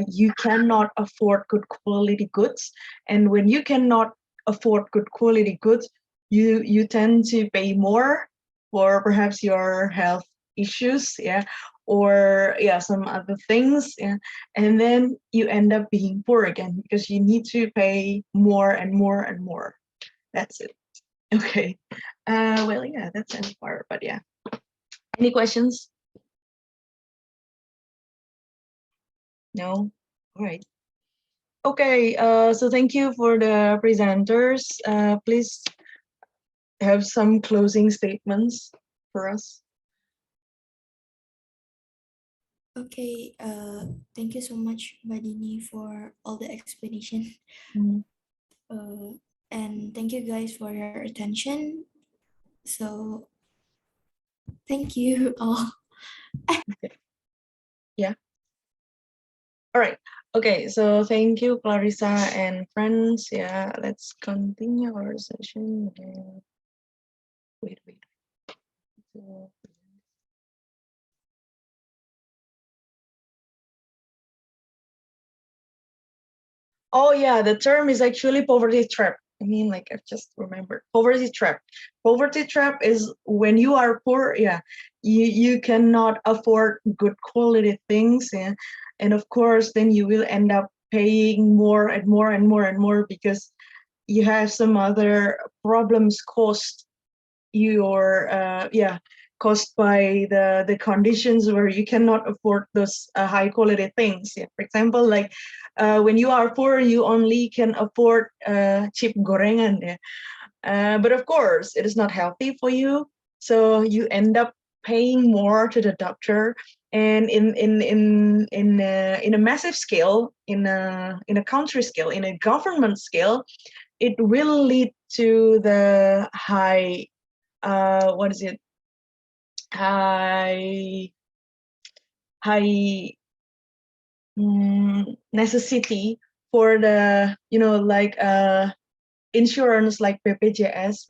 you cannot afford good quality goods, and when you cannot afford good quality goods, you tend to pay more for perhaps your health issues, yeah, or yeah, some other things, yeah, and then you end up being poor again because you need to pay more and more and more. That's it. Okay. Well, yeah, that's any part, but yeah. Any questions? No? All right. Okay, so thank you for the presenters. Please have some closing statements for us. Okay, thank you so much, Mbak Dini, for all the explanation. Mm. And thank you guys for your attention. So, thank you all. Yeah. All right. Okay, so thank you, Clarissa and friends. Yeah, let's continue our session. Wait. So, oh yeah, the term is actually poverty trap. I mean, like I've just remembered poverty trap. Poverty trap is when you are poor, yeah, you cannot afford good quality things, yeah, and of course then you will end up paying more and more and more and more because you have some other problems caused your caused by the conditions where you cannot afford those high quality things. Yeah. For example, like when you are poor, you only can afford cheap gorengan. Yeah. But of course, it is not healthy for you, so you end up paying more to the doctor. And in a massive scale, in a country scale, in a government scale, it will lead to the high what is it high high necessity for the like insurance like BPJS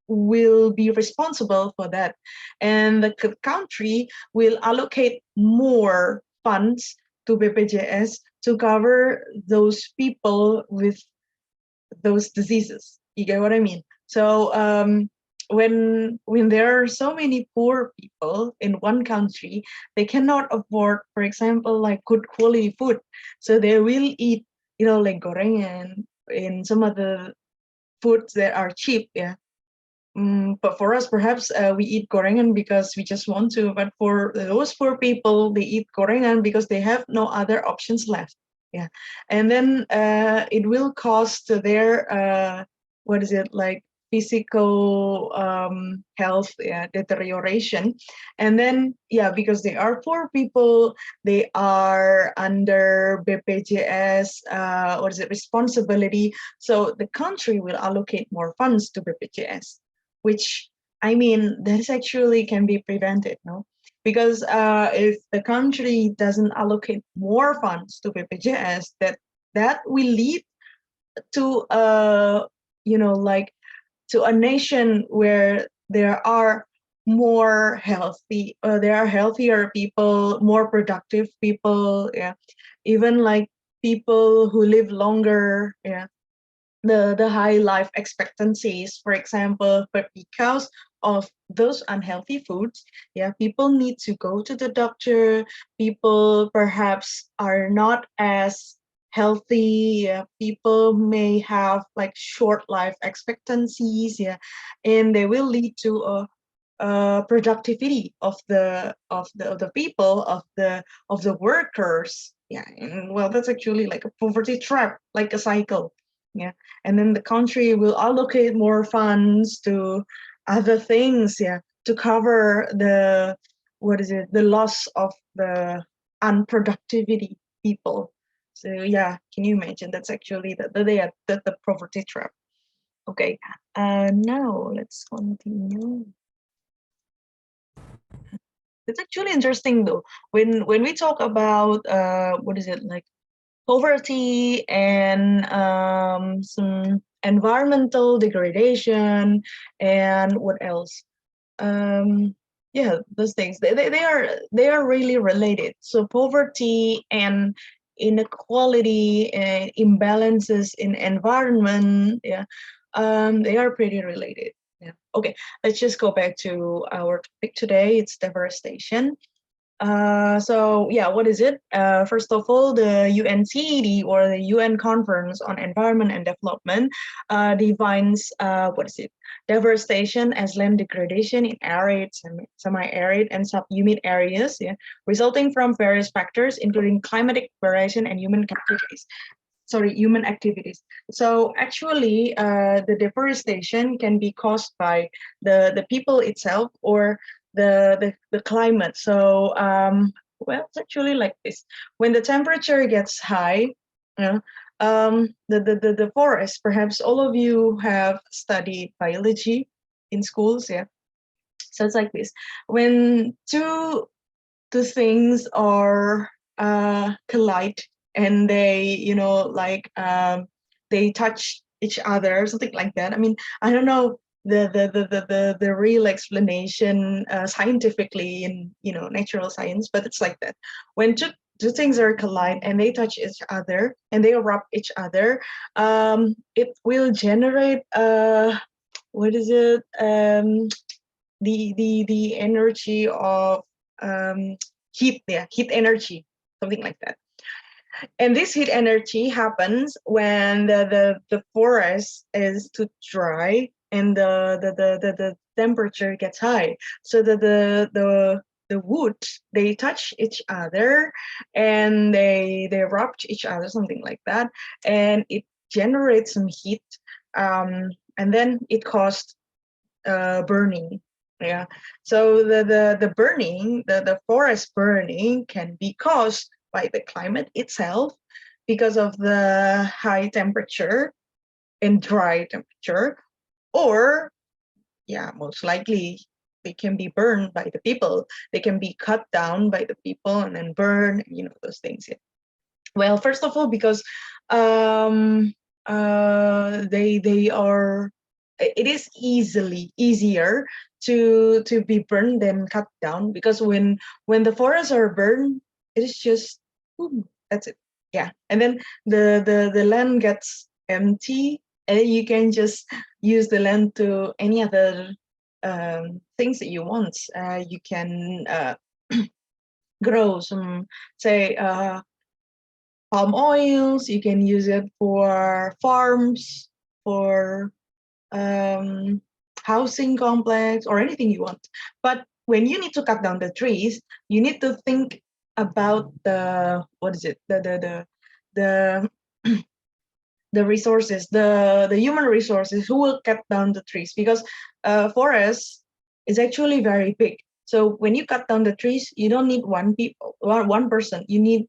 will be responsible for that, and the country will allocate more funds to BPJS to cover those people with those diseases. You get what I mean? So when there are so many poor people in one country, they cannot afford, for example, like good quality food. So they will eat, like gorengan and some other foods that are cheap. Yeah. But for us, perhaps we eat gorengan because we just want to. But for those poor people, they eat gorengan because they have no other options left. Yeah, and then it will cost their what is it like physical health, yeah, deterioration. And then because they are poor people, they are under BPJS what is it responsibility. So the country will allocate more funds to BPJS, which I mean that is actually can be prevented, no? Because if the country doesn't allocate more funds to BPJS, that will lead to like to a nation where there are there are healthier people, more productive people, yeah, even like people who live longer, yeah, the high life expectancies, for example, but because of those unhealthy foods, yeah, people need to go to the doctor. People perhaps are not as healthy. Yeah, people may have like short life expectancies. Yeah, and they will lead to a productivity of the people of the workers. Yeah, and well, that's actually like a poverty trap, like a cycle. Yeah, and then the country will allocate more funds to other things, yeah, to cover the the loss of the unproductivity people. So yeah, can you imagine? That's actually the poverty trap. Okay, now let's continue. It's actually interesting though when we talk about like poverty and some environmental degradation and what else? Yeah, those things they are really related. So poverty and inequality and imbalances in environment, yeah, they are pretty related. Yeah. Okay, let's just go back to our topic today. It's deforestation. So yeah, what is it? First of all, the UNCED, or the UN Conference on Environment and Development, defines what is it? Deforestation as land degradation in arid, semi-arid, and subhumid areas, yeah, resulting from various factors, including climatic variation and human activities. So actually, the deforestation can be caused by the people itself or the climate. So well, it's actually like this. When the temperature gets high, you know, the forest. Perhaps all of you have studied biology in schools, yeah. So it's like this. When two things are collide and they they touch each other, something like that. I mean, I don't know the real explanation scientifically in natural science, but it's like that. When two things are collide and they touch each other and they rub each other, it will generate what is it? The energy of heat, yeah, heat energy, something like that. And this heat energy happens when the forest is too dry and the temperature gets high. So the wood, they touch each other and they rub each other, something like that, and it generates some heat, and then it caused burning. Yeah. So the burning, the forest burning can be caused by the climate itself because of the high temperature and dry temperature, or yeah, most likely they can be burned by the people. They can be cut down by the people and then burn, those things. Yeah. Well, first of all, because they are, it is easier to be burned than cut down, because when the forests are burned, it is just boom, that's it. Yeah. And then the land gets empty and you can just use the land to any other things that you want. You can grow some, say, palm oils. You can use it for farms, for housing complex, or anything you want. But when you need to cut down the trees, you need to think about the, what is it, the the resources, the human resources who will cut down the trees, because forest is actually very big. So when you cut down the trees, you don't need one person. You need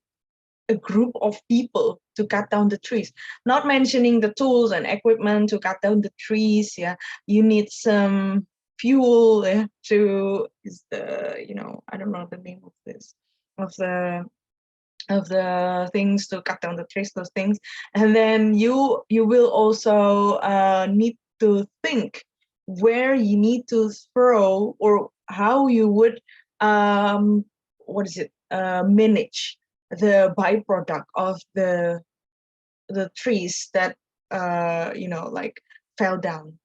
a group of people to cut down the trees, not mentioning the tools and equipment to cut down the trees. Yeah, you need some fuel, to, is the, I don't know the name of this, of the things to cut down the trees, those things. And then you will also need to think where you need to throw, or how you would manage the byproduct of the trees that like fell down.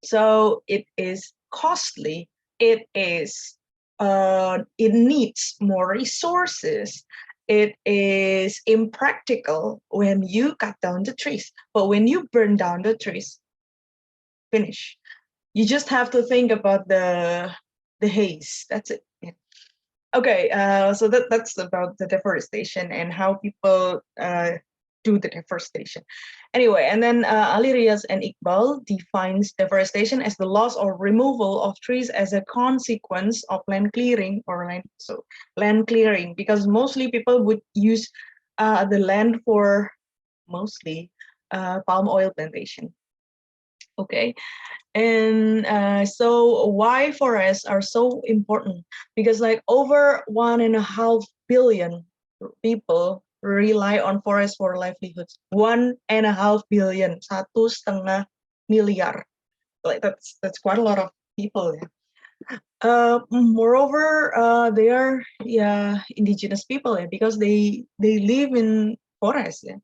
So it is costly, it is it needs more resources, it is impractical when you cut down the trees. But when you burn down the trees, finish. You just have to think about the haze, that's it. Yeah. Okay, so that's about the deforestation and how people do the deforestation. Anyway, and then Ali Riaz and Iqbal defines deforestation as the loss or removal of trees as a consequence of land clearing, land clearing, because mostly people would use the land for mostly palm oil plantation. Okay. And so why forests are so important? Because like over 1.5 billion people rely on forests for livelihoods. 1.5 billion, 1,5 miliar. Like that's quite a lot of people. Moreover, they are indigenous people, because they live in forests. Yeah.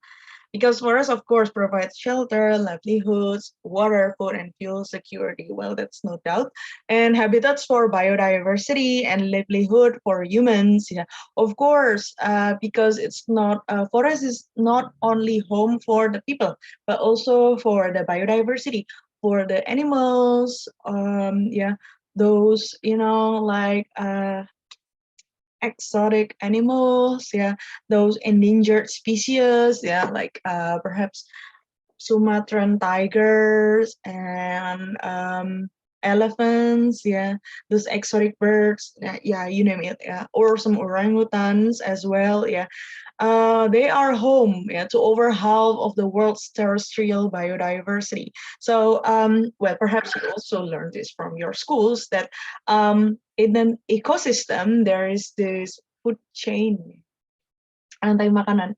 Because forests, of course, provide shelter, livelihoods, water, food, and fuel security. Well, that's no doubt. And habitats for biodiversity and livelihood for humans. Yeah, of course, because it's not, forest is not only home for the people, but also for the biodiversity, for the animals. Those, like exotic animals, those endangered species, like perhaps Sumatran tigers and elephants, those exotic birds, you name it, or some orangutans as well, they are home, to over half of the world's terrestrial biodiversity. So, well, perhaps you also learned this from your schools, that in an ecosystem there is this food chain, rantai makanan,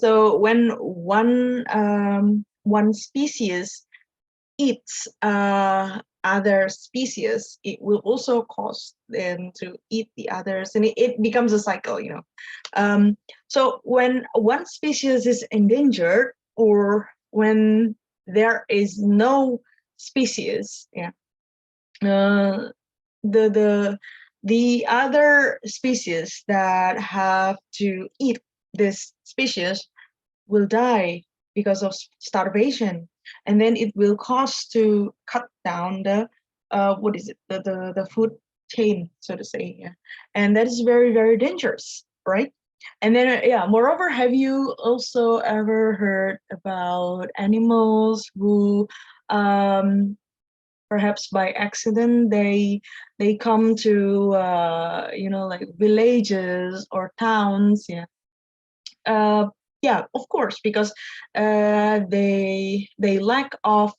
so when one species eats other species, it will also cause them to eat the others, and it becomes a cycle, so when one species is endangered, or when there is no species, uh, the other species that have to eat this species will die because of starvation, and then it will cost to cut down the what is it, the food chain, so to say, and that is very, very dangerous, right? And then moreover, have you also ever heard about animals who perhaps by accident they come to like villages or towns, uh, of course, because they lack of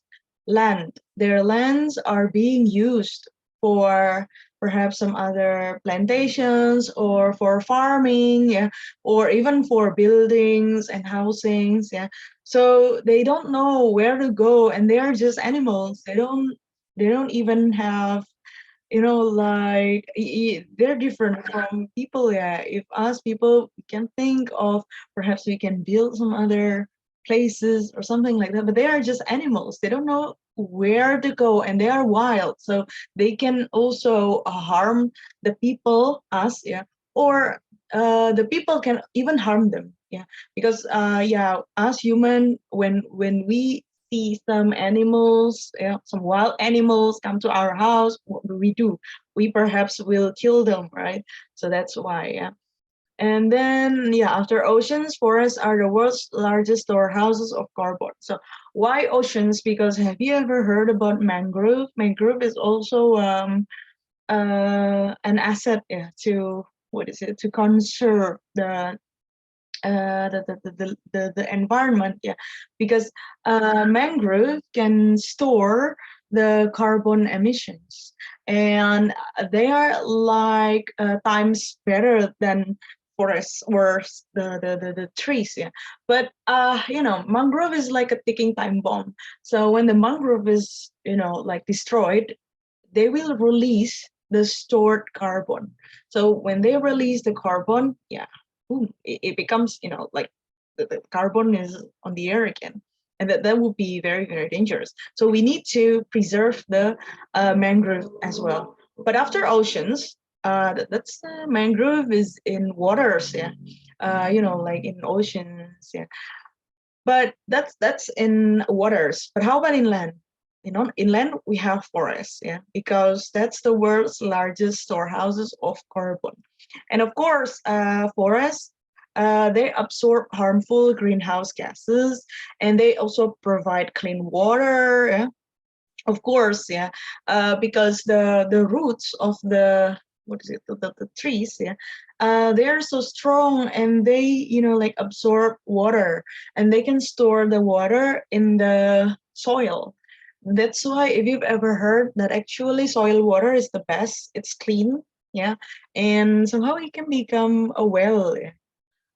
land. Their lands are being used for perhaps some other plantations or for farming, or even for buildings and housings, so they don't know where to go, and they are just animals. They don't even have, like they're different from people. If us people, we can think of perhaps we can build some other places or something like that, but they are just animals. They don't know where to go, and they are wild, so they can also harm the people, us, or the people can even harm them, because us human, when we see some animals, some wild animals come to our house, what do we do? We perhaps will kill them, right? So that's why, And then, after oceans, forests are the world's largest storehouses of carbon. So why oceans? Because have you ever heard about mangrove? Mangrove is also an asset, to, what is it, to conserve the environment, because mangrove can store the carbon emissions, and they are like times better than forests or the trees, but mangrove is like a ticking time bomb. So when the mangrove is like destroyed, they will release the stored carbon. So when they release the carbon, boom, it becomes, like the carbon is on the air again. And that would be very, very dangerous. So we need to preserve the mangrove as well. But after oceans, that's mangrove is in waters, like in oceans, but that's in waters. But how about inland? Inland we have forests, because that's the world's largest storehouses of carbon. And of course, forests, they absorb harmful greenhouse gases, and they also provide clean water. Of course, because the roots of the, what is it, the trees, they are so strong, and they like absorb water, and they can store the water in the soil. That's why, if you've ever heard that actually soil water is the best, it's clean, and somehow it can become a well,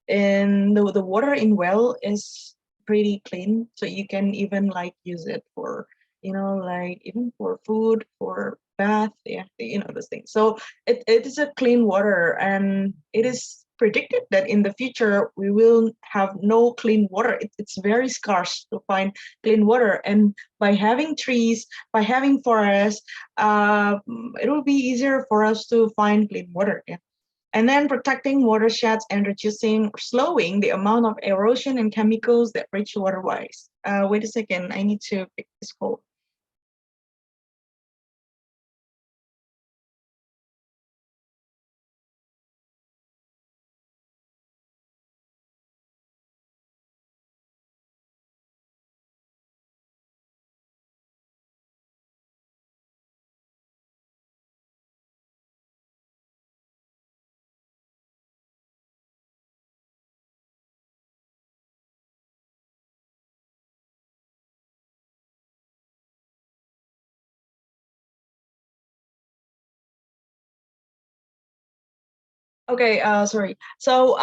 and the water in well is pretty clean, so you can even like use it for like even for food, for bath, those things. So it is a clean water, and it is predicted that in the future we will have no clean water. It's very scarce to find clean water, and by having trees, by having forests, it will be easier for us to find clean water. And then protecting watersheds and reducing or slowing the amount of erosion and chemicals that reach waterways. Wait a second, I need to pick this quote. Okay, sorry. So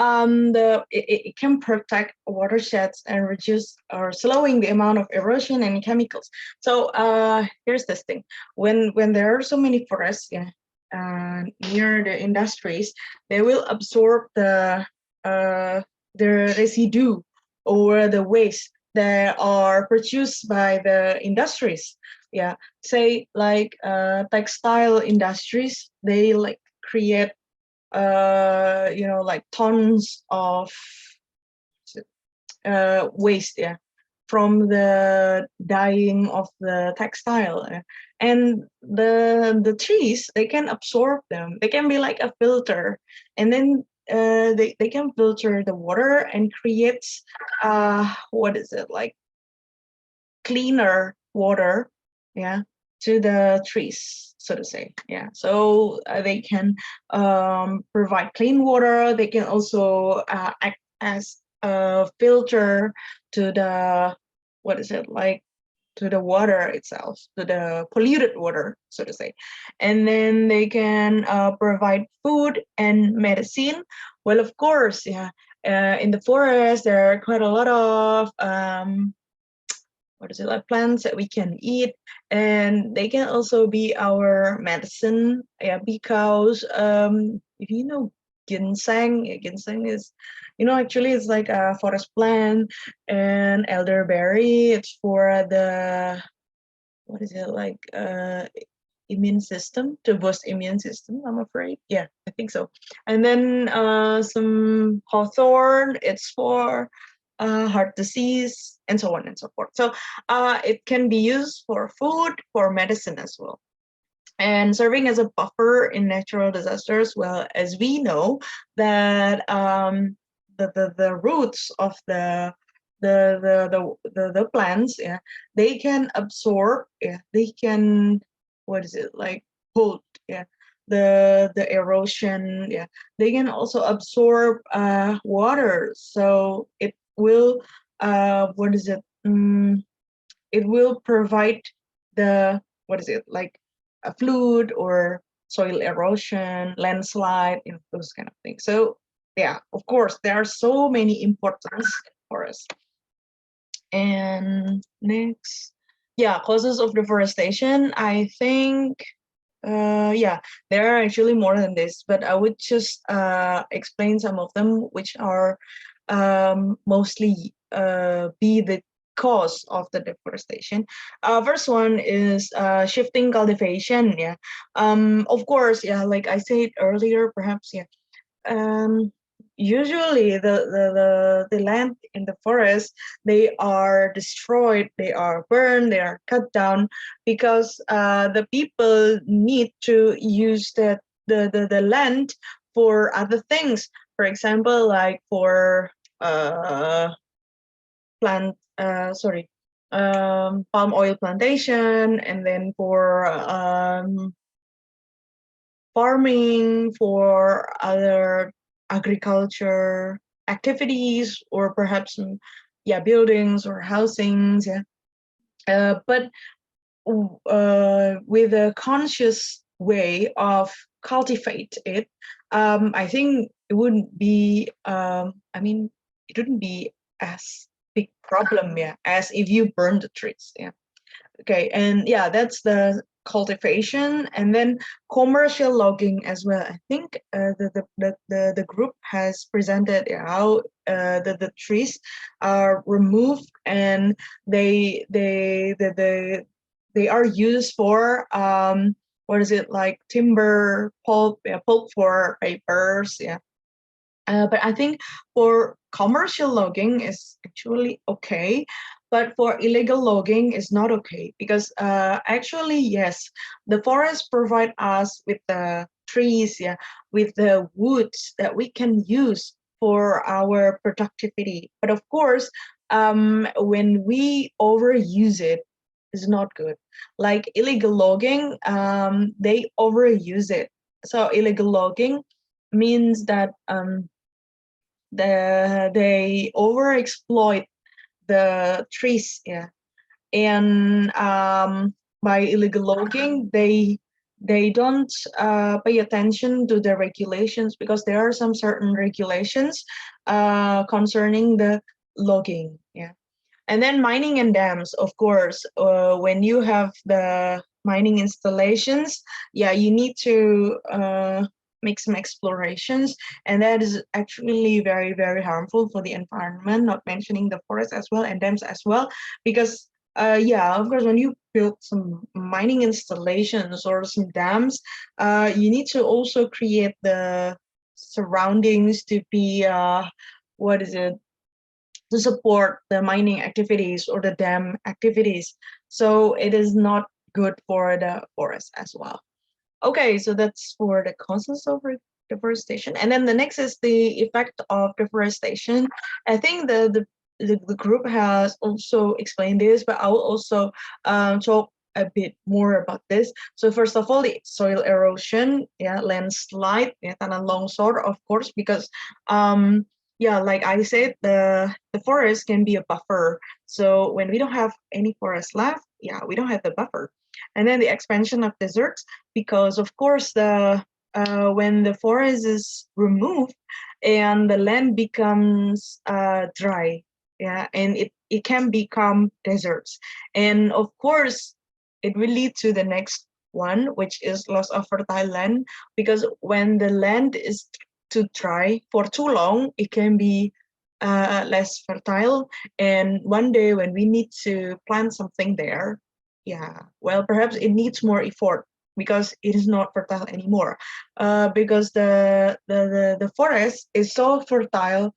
it can protect watersheds and reduce or slowing the amount of erosion and chemicals. So here's this thing: when there are so many forests, yeah, near the industries, they will absorb the residue or the waste that are produced by the industries. Yeah, say like textile industries, they like create like tons of waste, yeah, from the dyeing of the textile, and the trees, they can absorb them. They can be like a filter, and then they can filter the water and creates what is it, like cleaner water, yeah, to the trees, so to say. Yeah, so they can provide clean water. They can also act as a filter to the, what is it, like, to the water itself, to the polluted water, so to say. And then they can provide food and medicine. Well, of course, yeah, in the forest there are quite a lot of what is it, like plants that we can eat, and they can also be our medicine, yeah, because if you know ginseng, yeah, ginseng is, actually it's like a forest plant. And elderberry, it's for the, what is it, like immune system, to boost immune system, I'm afraid. Yeah, I think so. And then some hawthorn, it's for heart disease, and so on and so forth. So it can be used for food, for medicine as well, and serving as a buffer in natural disasters. Well, as we know that the roots of the plants, yeah, they can absorb, yeah, they can, what is it, like, hold, yeah, the erosion, yeah, they can also absorb water, so it will what is it, it will provide the, what is it, like a flood or soil erosion, landslide, those kind of things. So yeah, of course, there are so many importance for us. And next, yeah, causes of deforestation. I think, yeah, there are actually more than this, but I would just explain some of them, which are mostly be the cause of the deforestation. First one is shifting cultivation. Yeah, of course, yeah, like I said earlier, perhaps, yeah. Usually the land in the forest, they are destroyed, they are burned, they are cut down, because the people need to use the land for other things. For example, like for plant palm oil plantation, and then for farming, for other agriculture activities, or perhaps yeah, buildings or housings, yeah. But with a conscious way of cultivate it, I think it wouldn't be it wouldn't be as big problem, yeah, as if you burn the trees, yeah. Okay, and yeah, that's the cultivation. And then commercial logging as well. I think the group has presented how the trees are removed, and they are used for what is it, like timber pulp, yeah, pulp for papers, yeah. But I think for commercial logging is actually okay, but for illegal logging is not okay, because actually, yes, the forest provide us with the trees, yeah, with the woods that we can use for our productivity. But of course, when we overuse it, is not good. Like illegal logging, they overuse it. So illegal logging means that they overexploit the trees, yeah. And by illegal logging, they don't pay attention to the regulations, because there are some certain regulations concerning the logging. Yeah. And then mining and dams, of course, when you have the mining installations, yeah, you need to make some explorations, and that is actually very, very harmful for the environment, not mentioning the forest as well and dams as well, because yeah, of course, when you build some mining installations or some dams, you need to also create the surroundings to be, what is it, to support the mining activities or the dam activities. So it is not good for the forest as well. Okay, so that's for the causes of deforestation. And then the next is the effect of deforestation. I think the group has also explained this, but I will also talk a bit more about this. So first of all, the soil erosion, yeah, landslide, yeah, tanah longsor, of course, because yeah, like I said, the forest can be a buffer. So when we don't have any forest left, yeah, we don't have the buffer. And then the expansion of deserts, because of course the when the forest is removed and the land becomes dry, yeah, and it can become deserts. And of course, it will lead to the next one, which is loss of fertile land, because when the land is too dry for too long, it can be less fertile. And one day when we need to plant something there, yeah, well, perhaps it needs more effort because it is not fertile anymore. Because the forest is so fertile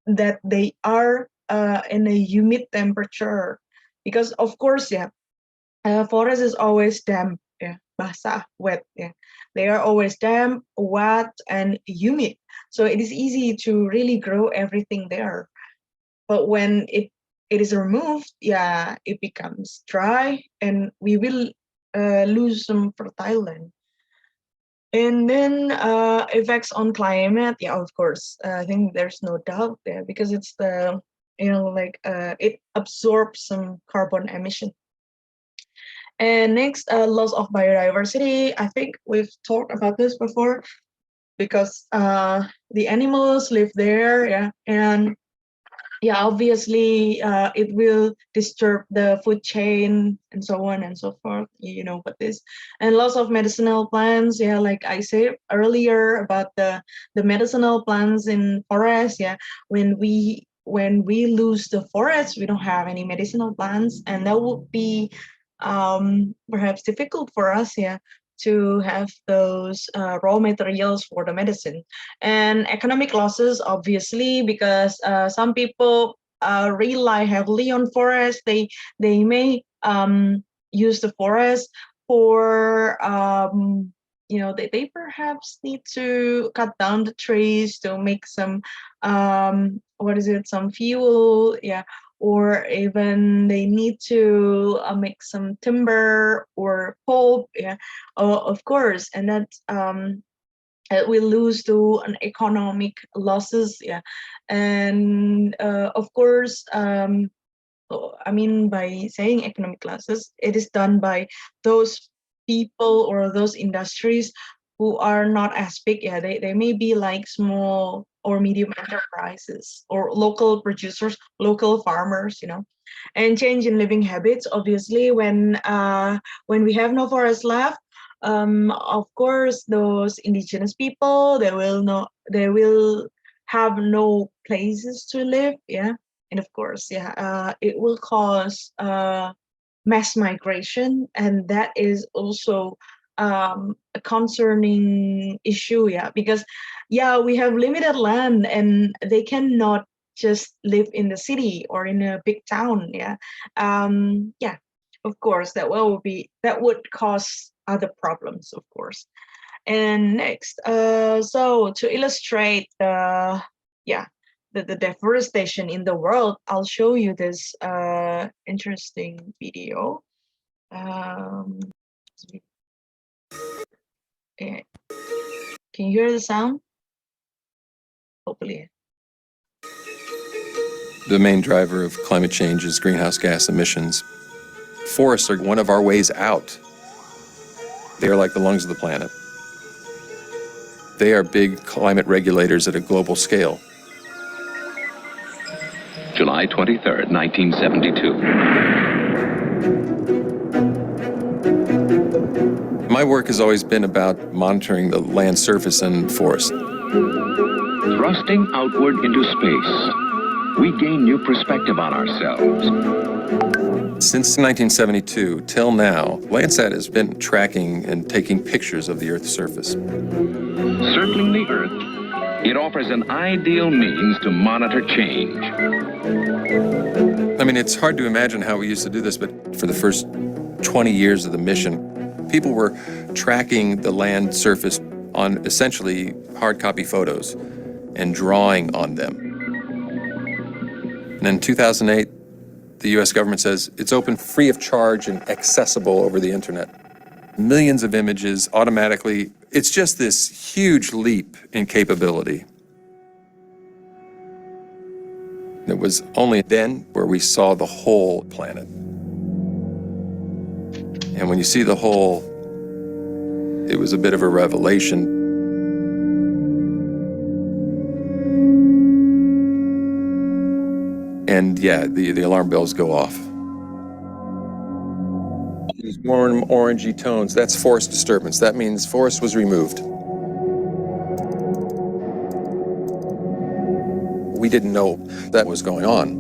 that they are in a humid temperature. Because of course, yeah, forest is always damp, yeah, basah, wet, yeah. They are always damp, wet, and humid. So it is easy to really grow everything there. But when it is removed, yeah, it becomes dry, and we will lose some fertile land. And then effects on climate, yeah, of course, I think there's no doubt there, because it's the, you know, like it absorbs some carbon emission. And next, loss of biodiversity. I think we've talked about this before, because the animals live there, yeah, and yeah, obviously it will disturb the food chain and so on and so forth. You know what this, and loss of medicinal plants. Yeah, like I said earlier about the medicinal plants in forest. Yeah, when we lose the forest, we don't have any medicinal plants, and that would be perhaps difficult for us. Yeah, to have those raw materials for the medicine. And economic losses, obviously, because some people rely heavily on forest. They may use the forest for they perhaps need to cut down the trees to make some some fuel, yeah, or even they need to make some timber or pulp, yeah, of course, and that will lose to an economic losses, yeah. And of course, I mean, by saying economic losses, it is done by those people or those industries who are not as big. Yeah, they may be like small or medium enterprises or local producers, local farmers, you know. And change in living habits, obviously, when we have no forest left, of course, those indigenous people, they will have no places to live, yeah. And of course, yeah, it will cause mass migration, and that is also a concerning issue, yeah, because yeah, we have limited land, and they cannot just live in the city or in a big town, yeah. Yeah, of course, that would cause other problems, of course. And next, so to illustrate the deforestation in the world, I'll show you this interesting video. Yeah. Can you hear the sound? Hopefully. The main driver of climate change is greenhouse gas emissions. Forests are one of our ways out. They are like the lungs of the planet. They are big climate regulators at a global scale. July 23rd, 1972. My work has always been about monitoring the land surface and forest. Thrusting outward into space, we gain new perspective on ourselves. Since 1972 till now, Landsat has been tracking and taking pictures of the Earth's surface. Circling the Earth, it offers an ideal means to monitor change. I mean, it's hard to imagine how we used to do this, but for the first 20 years of the mission, people were tracking the land surface on essentially hard copy photos and drawing on them. And in 2008, the US government says it's open free of charge and accessible over the internet. Millions of images automatically. It's just this huge leap in capability. It was only then where we saw the whole planet. And when you see the whole, it was a bit of a revelation. And yeah, the alarm bells go off. These warm orangey tones, that's forest disturbance. That means forest was removed. We didn't know that was going on.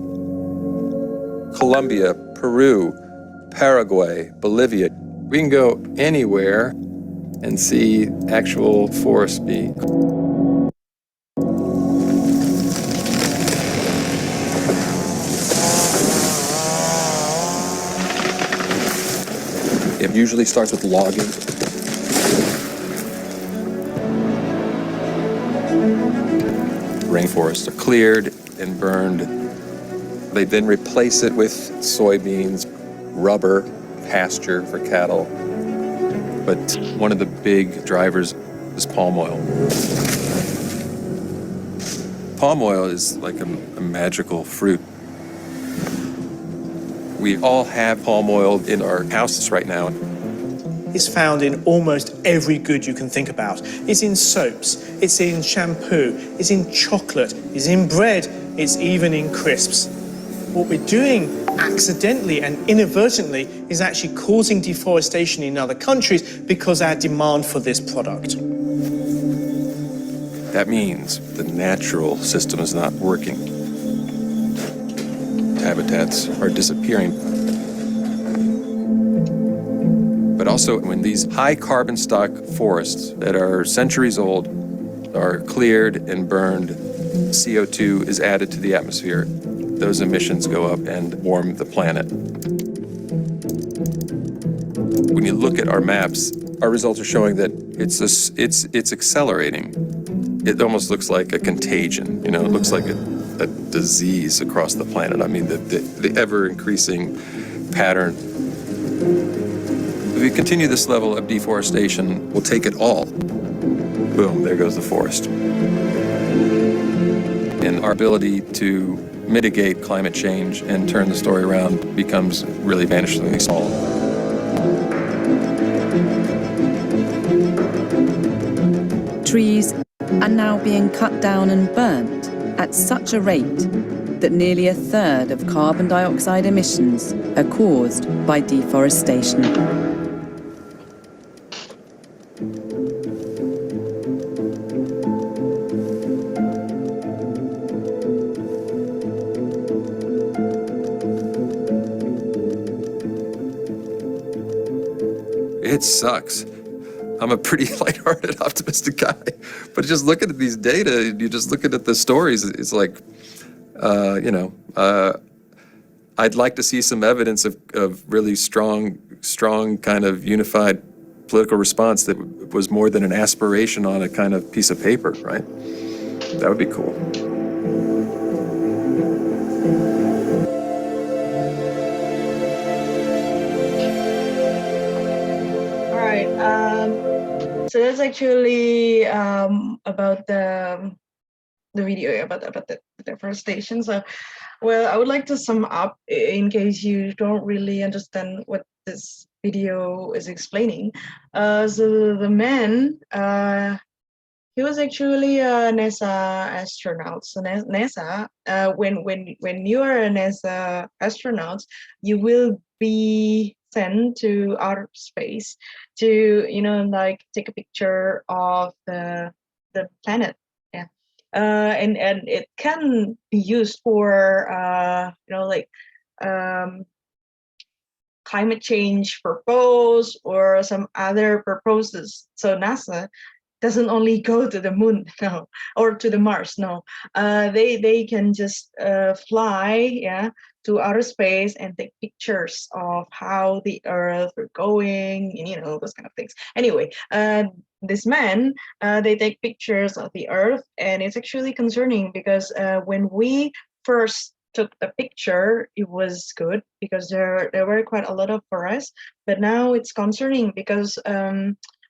Colombia, Peru, Paraguay, Bolivia, we can go anywhere and see actual forest be. It usually starts with logging. Rainforests are cleared and burned. They then replace it with soybeans, rubber, pasture for cattle. But one of the big drivers is palm oil. Palm oil is like a magical fruit. We all have palm oil in our houses right now. It's found in almost every good you can think about. It's in soaps, it's in shampoo, it's in chocolate, it's in bread, it's even in crisps. What we're doing accidentally and inadvertently is actually causing deforestation in other countries because our demand for this product. That means the natural system is not working. Habitats are disappearing. But also when these high carbon stock forests that are centuries old are cleared and burned, CO2 is added to the atmosphere. Those emissions go up and warm the planet. When you look at our maps, our results are showing that it's accelerating. It almost looks like a contagion, you know, it looks like a disease across the planet. I mean, the ever-increasing pattern. If we continue this level of deforestation, we'll take it all. Boom, there goes the forest. And our ability to mitigate climate change and turn the story around becomes really vanishingly small. Trees are now being cut down and burnt at such a rate that nearly a third of carbon dioxide emissions are caused by deforestation. It sucks. I'm a pretty lighthearted, optimistic guy, but just looking at these data, you just looking at the stories, it's like, I'd like to see some evidence of really strong kind of unified political response that was more than an aspiration on a kind of piece of paper, right? That would be cool. So that's actually about the video about the deforestation. So, well, I would like to sum up in case you don't really understand what this video is explaining. So the man, he was actually a NASA astronaut. So NASA, when you are a NASA astronaut, you will be sent to outer space to like take a picture of the planet. Yeah, and it can be used for like climate change purpose or some other purposes. So NASA doesn't only go to the moon, no, or to the Mars, no. They can just fly, yeah, to outer space and take pictures of how the Earth are going, and those kind of things. Anyway, this man, they take pictures of the Earth, and it's actually concerning because when we first took the picture, it was good because there were quite a lot of forests, but now it's concerning because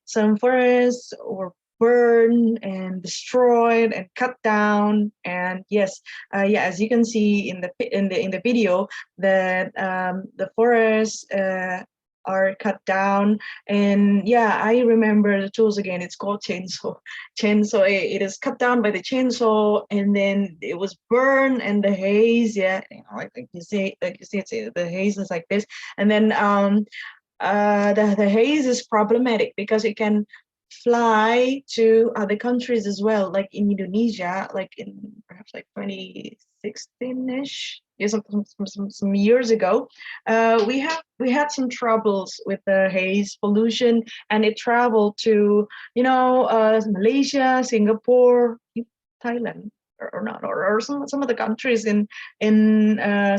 some forests were burned and destroyed and cut down. And yes, yeah, as you can see in the video, that the forests are cut down. And yeah, I remember the tools again. It's called chainsaw. It is cut down by the chainsaw, and then it was burned, and the haze, yeah, like you see, the haze is like this. And then the haze is problematic because it can fly to other countries as well, like in Indonesia, like in perhaps like 2016-ish, some years ago. We had some troubles with the haze pollution, and it traveled to Malaysia, Singapore, Thailand, or not, or some of the countries in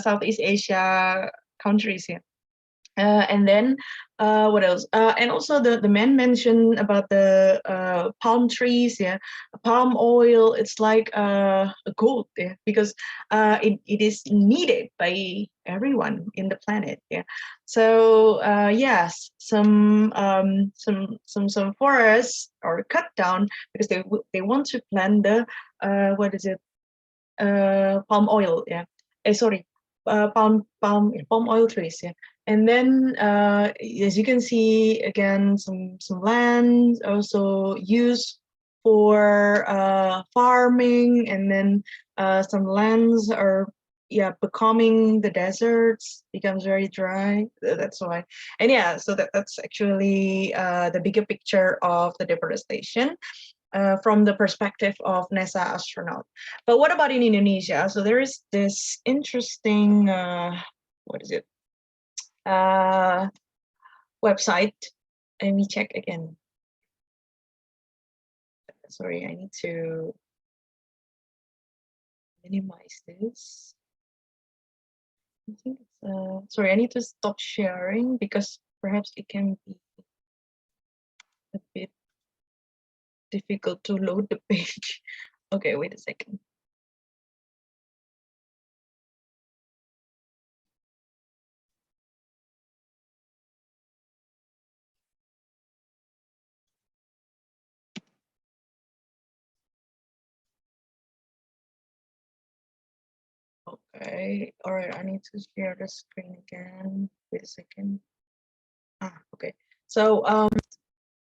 Southeast Asia countries here. And then what else? And also the man mentioned about the palm trees. Yeah, palm oil. It's like a gold. Yeah, because it is needed by everyone in the planet. Yeah. So yes, some forests are cut down because they want to plant the what is it? Palm oil. Yeah. Sorry. Palm oil trees. Yeah. And then, as you can see, again, some land also used for farming, and then some lands are becoming the deserts, becomes very dry. That's why. And yeah, so that's actually the bigger picture of the deforestation. From the perspective of NASA astronaut. But what about in Indonesia? So there is this interesting, what is it? Website. Let me check again. Sorry, I need to minimize this. I think it's, sorry, I need to stop sharing because perhaps it can be a bit difficult to load the page. Okay, wait a second. Okay, all right, I need to share the screen again. Wait a second. Okay. So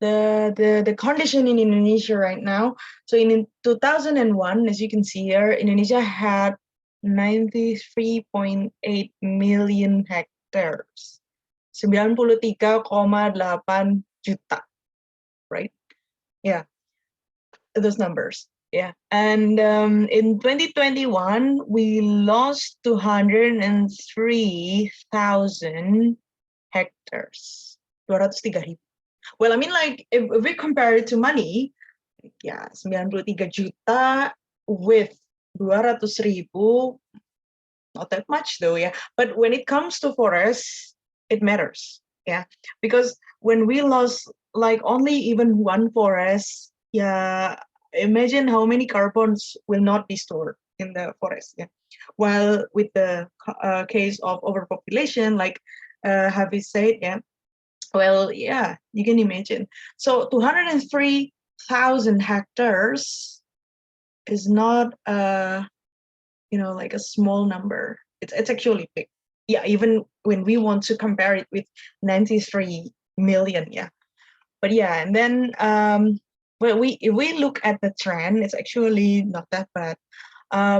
the condition in Indonesia right now. So in 2001, as you can see here, Indonesia had 93.8 million hectares. 93,8 juta, right? Yeah, those numbers. Yeah, and in 2021, we lost 203,000 hectares. 203,000. Well, I mean, like, if we compare it to money, yeah, 93 juta with 200,000, not that much though, yeah. But when it comes to forests, it matters, yeah. Because when we lost like only even one forest, yeah, imagine how many carbons will not be stored in the forest, yeah. While with the case of overpopulation, like Hafiz said, yeah, well, yeah, you can imagine. So 203,000 hectares is not like a small number. It's actually big. yeah, even when we want to compare it with 93 million, yeah. But yeah, and then if we look at the trend, it's actually not that bad,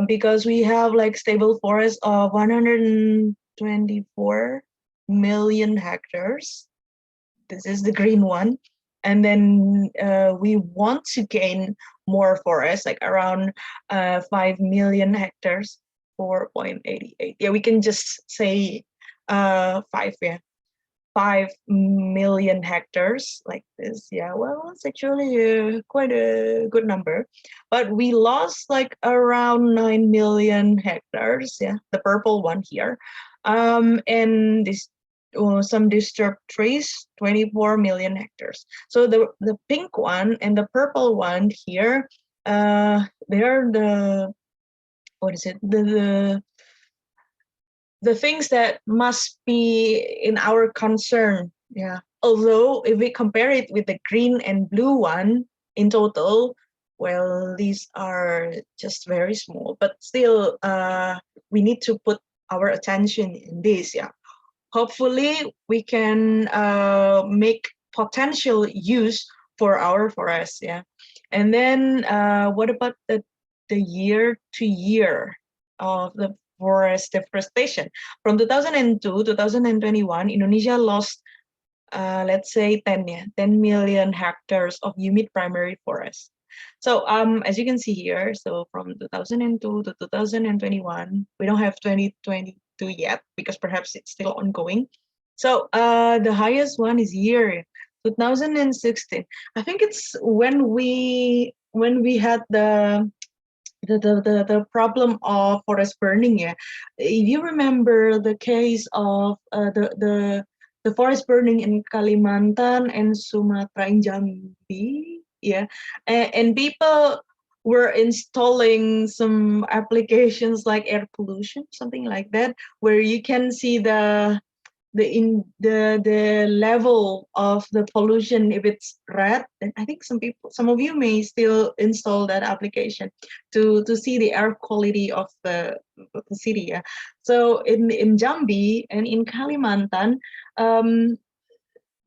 because we have like stable forest of 124 million hectares. This is the green one. And then we want to gain more forest, like around 5 million hectares, 4.88. Yeah, we can just say 5, yeah. 5 million hectares like this. Yeah, well, it's actually quite a good number. But we lost like around 9 million hectares. Yeah, the purple one here. And this some disturbed trees, 24 million hectares. So the pink one and the purple one here, they're the, what is it? The things that must be in our concern. Yeah. Although if we compare it with the green and blue one in total, well, these are just very small, but still we need to put our attention in this. Yeah. Hopefully we can make potential use for our forest. Yeah. And then what about the year to year of the forest deforestation? From 2002 to 2021, Indonesia lost, let's say 10 million hectares of humid primary forest. So as you can see here, so from 2002 to 2021, we don't have 2022 yet because perhaps it's still ongoing. So the highest one is here, 2016. I think it's when we had the problem of forest burning. Yeah, if you remember the case of the forest burning in Kalimantan and Sumatra in Jambi, yeah, and people were installing some applications like air pollution, something like that, where you can see the level of the pollution. If it's red, then I think some of you may still install that application to see the air quality of the city. Yeah. So in Jambi and in Kalimantan,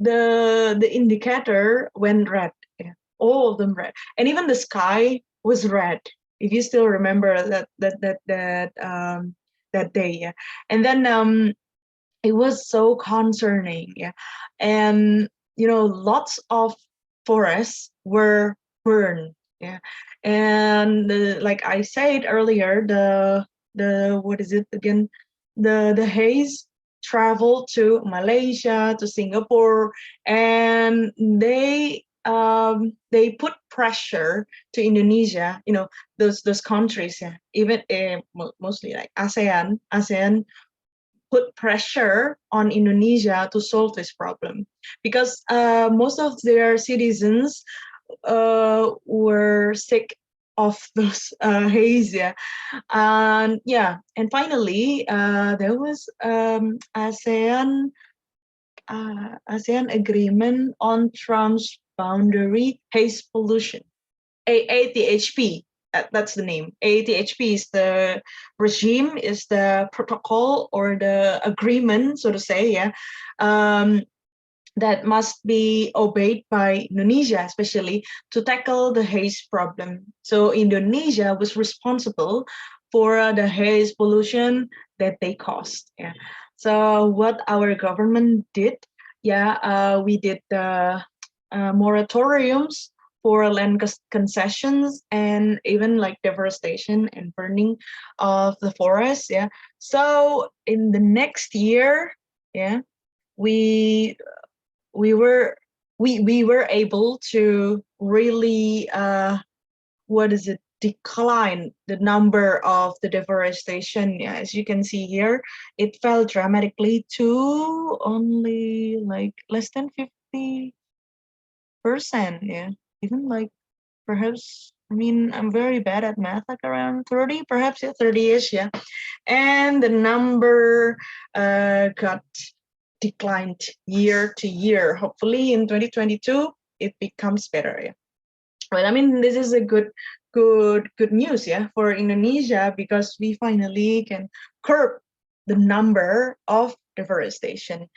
the indicator went red. Yeah. All of them red, and even the sky was red. If you still remember that day. Yeah. And then it was so concerning. Yeah. And lots of forests were burned. Yeah. And like I said earlier, the what is it again, the haze traveled to Malaysia, to Singapore, and they put pressure to Indonesia, those countries. Yeah. Even mostly like ASEAN put pressure on Indonesia to solve this problem, because most of their citizens were sick of those haze. Yeah. And finally there was ASEAN agreement on transboundary haze pollution, ATHP. That's the name. ATHP is the regime, is the protocol or the agreement, so to say, yeah, that must be obeyed by Indonesia, especially to tackle the haze problem. So Indonesia was responsible for the haze pollution that they caused. Yeah. So what our government did, we did the moratoriums for land concessions and even like deforestation and burning of the forest. Yeah. So in the next year, we were able to really decline the number of the deforestation. Yeah, as you can see here, it fell dramatically to only like less than 50%. Yeah, even like perhaps, I mean, I'm very bad at math, like around 30, perhaps, 30-ish. Yeah. And the number got declined year to year. Hopefully in 2022 it becomes better. Yeah. Well, I mean, this is a good news, yeah, for Indonesia, because we finally can curb the number of deforestation.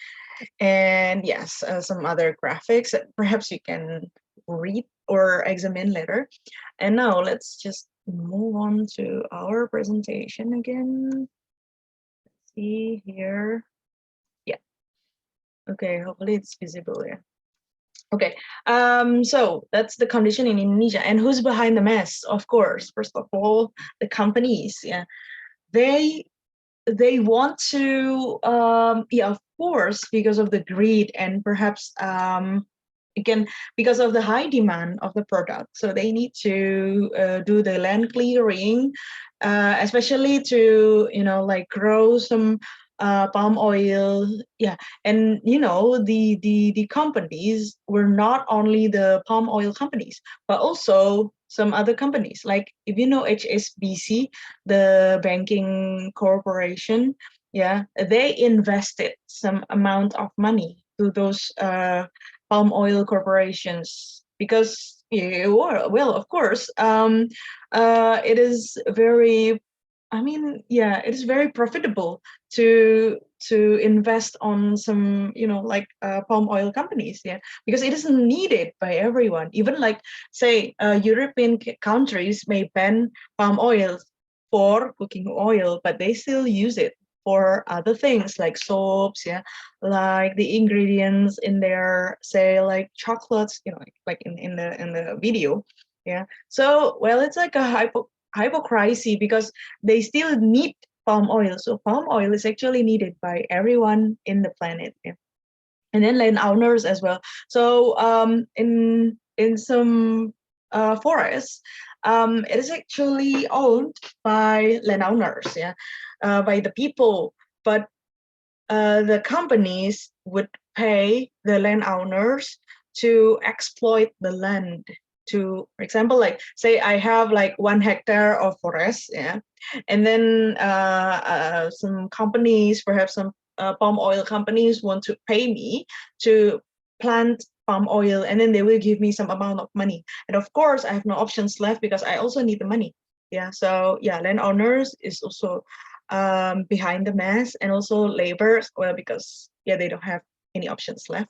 And yes, some other graphics that perhaps you can read or examine later. And now let's just move on to our presentation again. Let's see here. Yeah. Okay, hopefully it's visible, yeah. Okay, so that's the condition in Indonesia. And who's behind the mess? Of course, first of all, the companies. Yeah, they want to, yeah, of course, because of the greed and perhaps again because of the high demand of the product. So they need to do the land clearing, especially to like grow some palm oil. Yeah, and the companies were not only the palm oil companies, but also some other companies, like if you know HSBC, the banking corporation. Yeah, they invested some amount of money to those palm oil corporations because well, of course, it is very, I mean, yeah, it is very profitable to invest on some, like palm oil companies, yeah, because it isn't needed by everyone. Even like, say, European countries may ban palm oil for cooking oil, but they still use it for other things like soaps, yeah, like the ingredients in their, say, like chocolates, like in the video, yeah. So, well, it's like a hypocrisy because they still need palm oil. So palm oil is actually needed by everyone in the planet. Yeah. And then landowners as well. So in some forests, it is actually owned by landowners, yeah, by the people. But the companies would pay the landowners to exploit the land. To, for example, like say I have like 1 hectare of forest, yeah, and then some companies, perhaps some palm oil companies, want to pay me to plant palm oil, and then they will give me some amount of money. And of course, I have no options left because I also need the money. Yeah, so yeah, landowners is also behind the mess, and also labor, well, because yeah, they don't have any options left.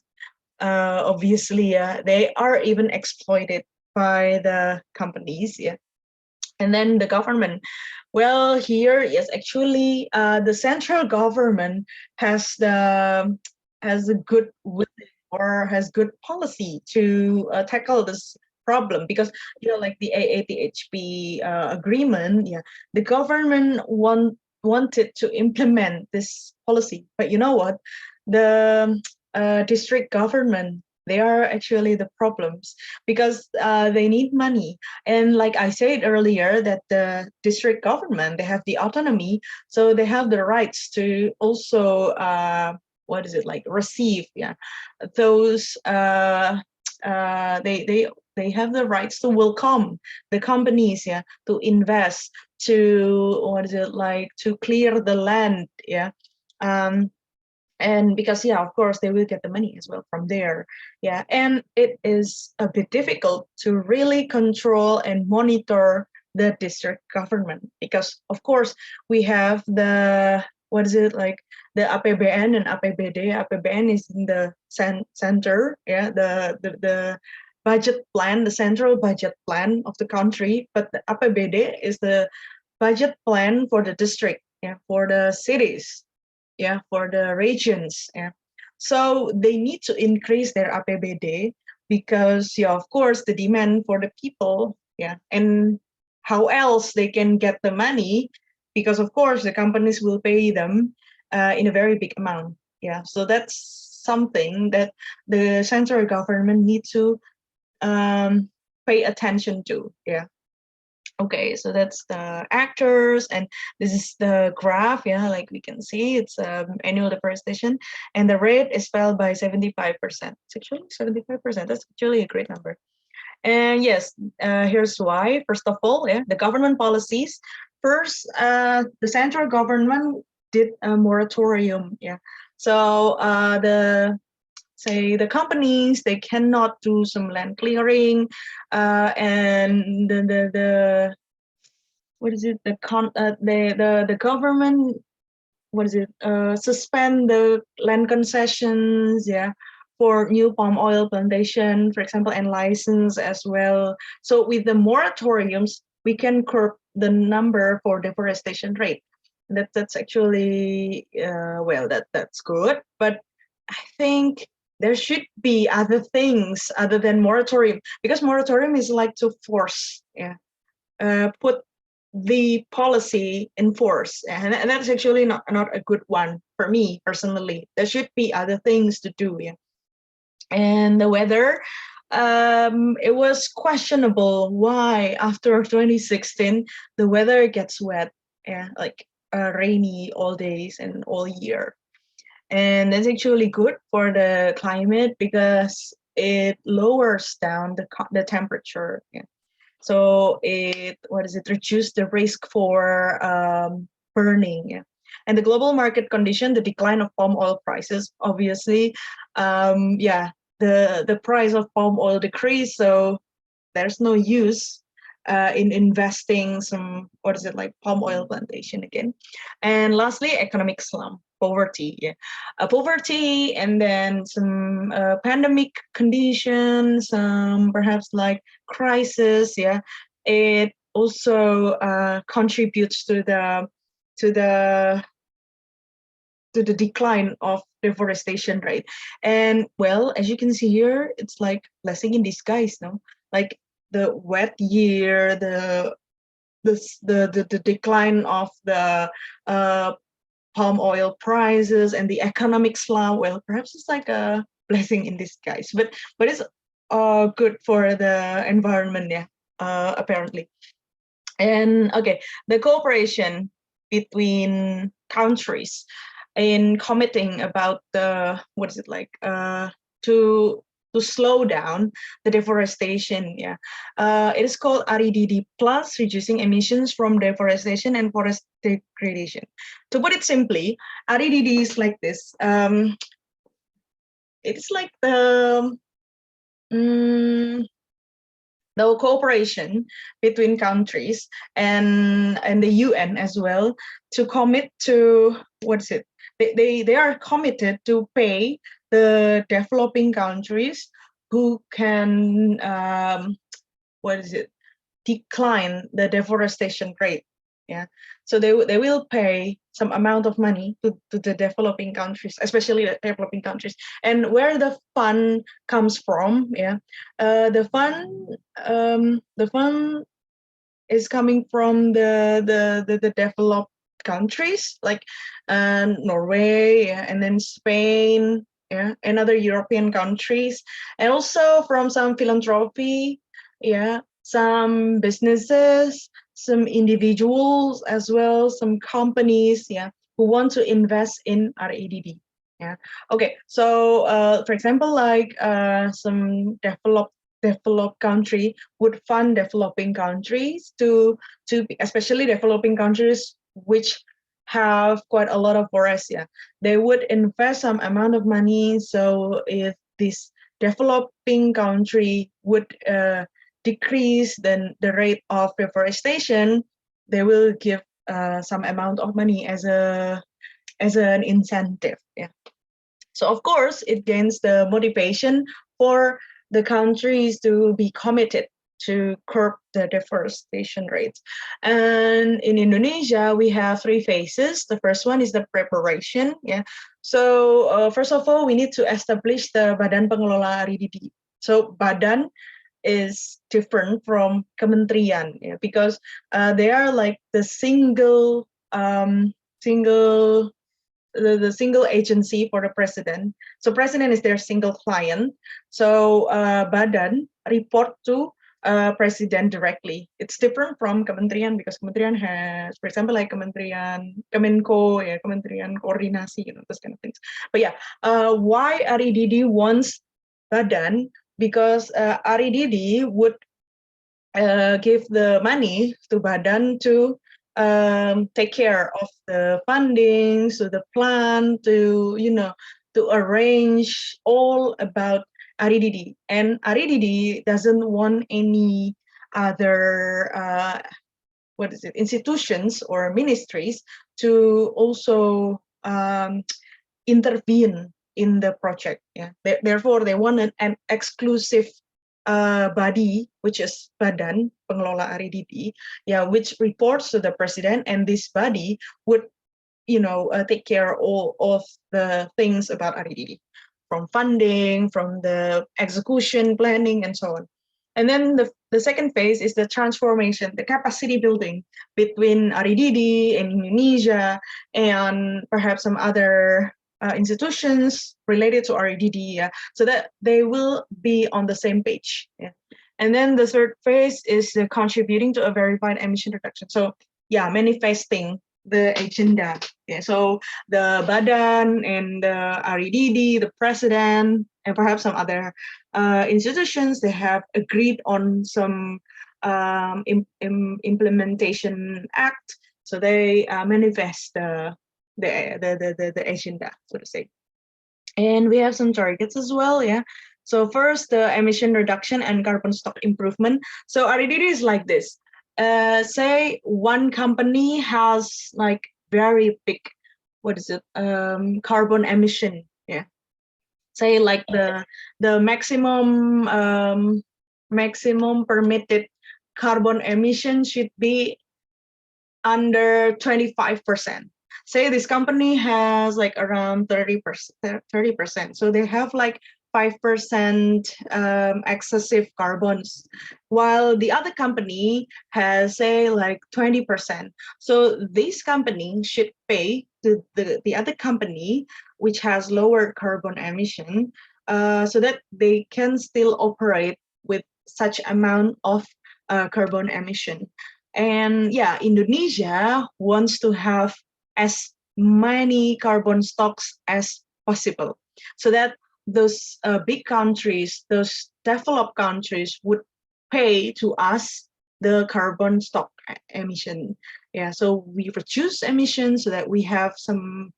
Obviously, they are even exploited by the companies, yeah. And then the government, well, here, yes, actually, the central government has a good willing or has good policy to tackle this problem, because like the AATHP agreement, yeah, the government wanted to implement this policy, but you know what, the district government, they are actually the problems, because they need money. And like I said earlier, that the district government, they have the autonomy, so they have the rights to also what is it, like receive, yeah, those they have the rights to welcome the companies, yeah, to invest, to what is it, like to clear the land, yeah. And because yeah, of course, they will get the money as well from there, yeah. And it is a bit difficult to really control and monitor the district government, because of course we have the, what is it, like the APBN and APBD. APBN is in the center, yeah, the budget plan, the central budget plan of the country, but the APBD is the budget plan for the district, yeah, for the cities, yeah, for the regions, yeah. So they need to increase their APBD because, yeah, of course, the demand for the people, yeah, and how else they can get the money, because of course the companies will pay them in a very big amount, yeah. So that's something that the central government need to pay attention to, yeah. Okay, so that's the actors, and this is the graph, yeah, like we can see, it's annual deforestation, and the rate is fell by 75%. It's actually 75%, that's actually a great number. And yes, here's why. First of all, yeah, the government policies. First, the central government did a moratorium, yeah. So the companies, they cannot do some land clearing, and the what is it, the government suspend the land concessions, yeah, for new palm oil plantation, for example, and license as well. So with the moratoriums, we can curb the number for deforestation rate. That's actually that's good, but I think there should be other things other than moratorium, because moratorium is like to force, put the policy in force, and that's actually not a good one for me personally. There should be other things to do, And the weather, it was questionable why after 2016 the weather gets wet, like rainy all days and all year. And that's actually good for the climate because it lowers down the temperature. So it reduce the risk for burning. And the global market condition, the decline of palm oil prices, obviously, the price of palm oil decreased, so there's no use in investing some palm oil plantation again. And lastly, economic slump, poverty, poverty, and then some pandemic conditions, perhaps like crisis, it also contributes to the decline of deforestation rate. And well, as you can see here, it's like blessing in disguise, no? Like the wet year, the decline of the palm oil prices and the economic slump. Well, perhaps it's like a blessing in disguise, but it's good for the environment, apparently. And okay, the cooperation between countries in committing about the to slow down the deforestation. It is called REDD plus, reducing emissions from deforestation and forest degradation. To put it simply, REDD is like this. It's like the cooperation between countries and the UN as well to commit to they are committed to pay the developing countries who can decline the deforestation rate. So they will pay some amount of money to the developing countries, especially the developing countries. And where the fund comes from, the fund is coming from the developed countries like Norway, and then Spain, and other European countries, and also from some philanthropy, some businesses, some individuals as well, some companies, who want to invest in REDD. Okay, so for example, like some developed country would fund developing countries to especially developing countries which have quite a lot of forests. They would invest some amount of money. So if this developing country would decrease then the rate of deforestation, they will give some amount of money as an incentive. So of course it gains the motivation for the countries to be committed to curb the deforestation rates. And in Indonesia, we have 3 phases. The first one is the preparation. So first of all, we need to establish the Badan Pengelola REDD. So Badan is different from Kementerian, because they are like the single agency for the president. So president is their single client. So Badan report to president directly. It's different from Kementerian because Kementerian has, for example, like Kemenko, Kementerian Koordinasi, those kind of things. But why REDD wants Badan? Because REDD would give the money to Badan to take care of the funding, so the plan, to arrange all about REDD. And REDD doesn't want any other institutions or ministries to also intervene in the project. Yeah. Therefore, they wanted an exclusive body, which is Badan Pengelola RIDD, which reports to the president, and this body would, take care all of the things about RIDD, from funding, from the execution, planning, and so on. And then the second phase is the transformation, the capacity building between RIDD and Indonesia and perhaps some other institutions related to RIDD, so that they will be on the same page. Yeah. And then the third phase is the contributing to a verified emission reduction. So manifesting the agenda. Yeah. So the Badan and the RIDD, the president, and perhaps some other institutions, they have agreed on some implementation act. So they manifest the agenda, so to say. And we have some targets as well, yeah. So first, the emission reduction and carbon stock improvement. So RIDD is like this. Say one company has like very big, carbon emission, yeah. Say like the maximum permitted carbon emission should be under 25%. Say this company has like around 30%. So they have like 5% excessive carbons, while the other company has, say, like 20%. So this company should pay to the other company, which has lower carbon emission, so that they can still operate with such amount of carbon emission. And Indonesia wants to have as many carbon stocks as possible, so that those big countries, those developed countries, would pay to us the carbon stock emission. Yeah, so we reduce emissions so that we have some,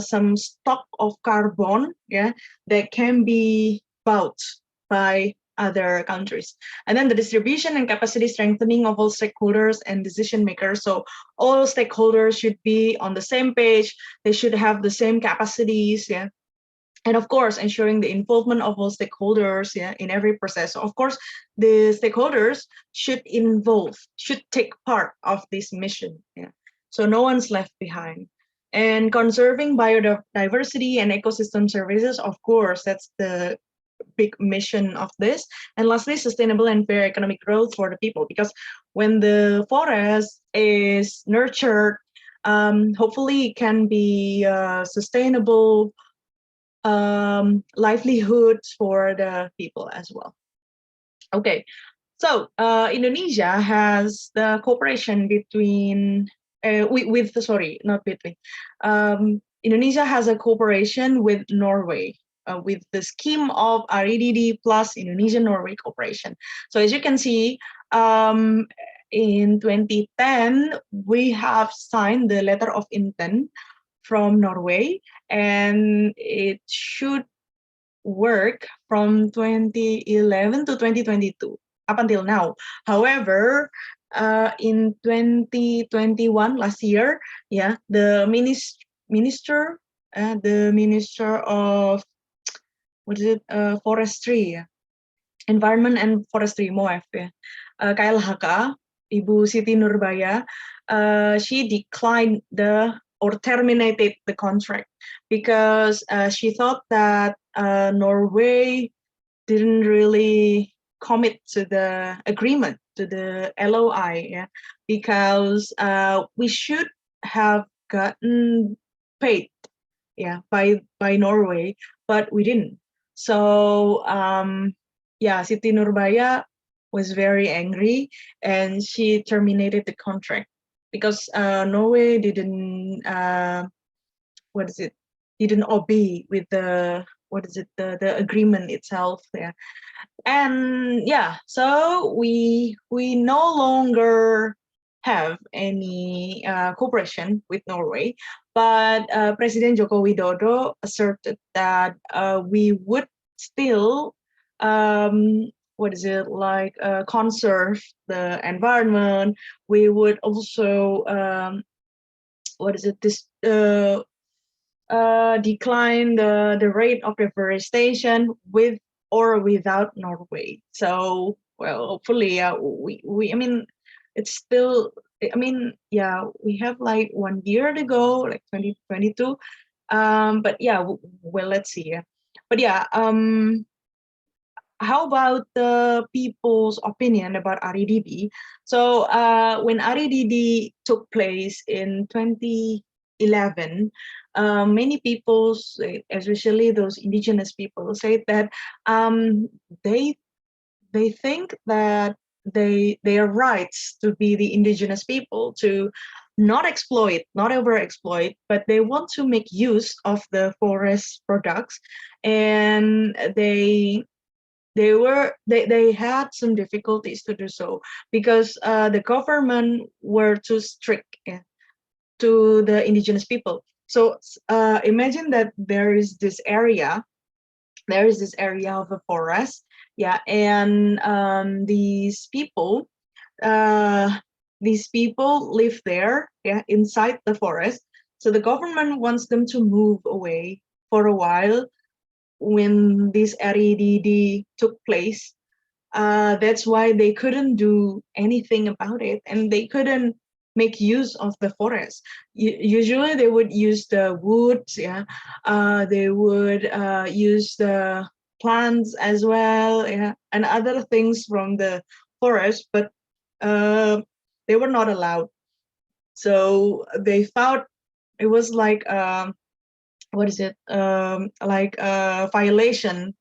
some stock of carbon, that can be bought by other countries. And then the distribution and capacity strengthening of all stakeholders and decision makers. So all stakeholders should be on the same page. They should have the same capacities, and of course, ensuring the involvement of all stakeholders, in every process. So of course, the stakeholders should take part of this mission. So no one's left behind. And conserving biodiversity and ecosystem services, of course, that's the big mission of this. And lastly, sustainable and fair economic growth for the people, because when the forest is nurtured, hopefully it can be sustainable livelihoods for the people as well. Okay, so Indonesia has the cooperation between Indonesia has a cooperation with Norway, with the scheme of RIDD plus Indonesia-Norway cooperation. So as you can see, in 2010, we have signed the letter of intent from Norway, and it should work from 2011 to 2022 up until now. However, in 2021, last year, the minister of forestry, environment and forestry, MOEF, KLHK, Ibu Siti Nurbaya, she declined or terminated the contract because she thought that Norway didn't really commit to the agreement, to the LOI, because we should have gotten paid, by Norway, but we didn't. So Siti Nurbaya was very angry, and she terminated the contract because Norway didn't didn't obey with the agreement itself. And so we no longer have any cooperation with Norway, but President Joko Widodo asserted that we would still conserve the environment. We would also decline the rate of deforestation with or without Norway. So, well, hopefully, I mean, it's still, I mean, yeah, we have like 1 year to go, like 2022. But yeah, well, let's see. Yeah. But yeah, how about the people's opinion about REDD? So when REDD took place in 2011, many people, especially those indigenous people, say that they think that their rights to be the indigenous people, to not exploit, not overexploit, but they want to make use of the forest products, and they had some difficulties to do so because the government were too strict, yeah, to the indigenous people. So imagine that there is this area of a forest, yeah, and these people live there, yeah, inside the forest. So the government wants them to move away for a while when this REDD took place. That's why they couldn't do anything about it, and they couldn't make use of the forest. Usually they would use the woods, yeah. They would use the plants as well, yeah, and other things from the forest, but they were not allowed. So they thought it was like like a violation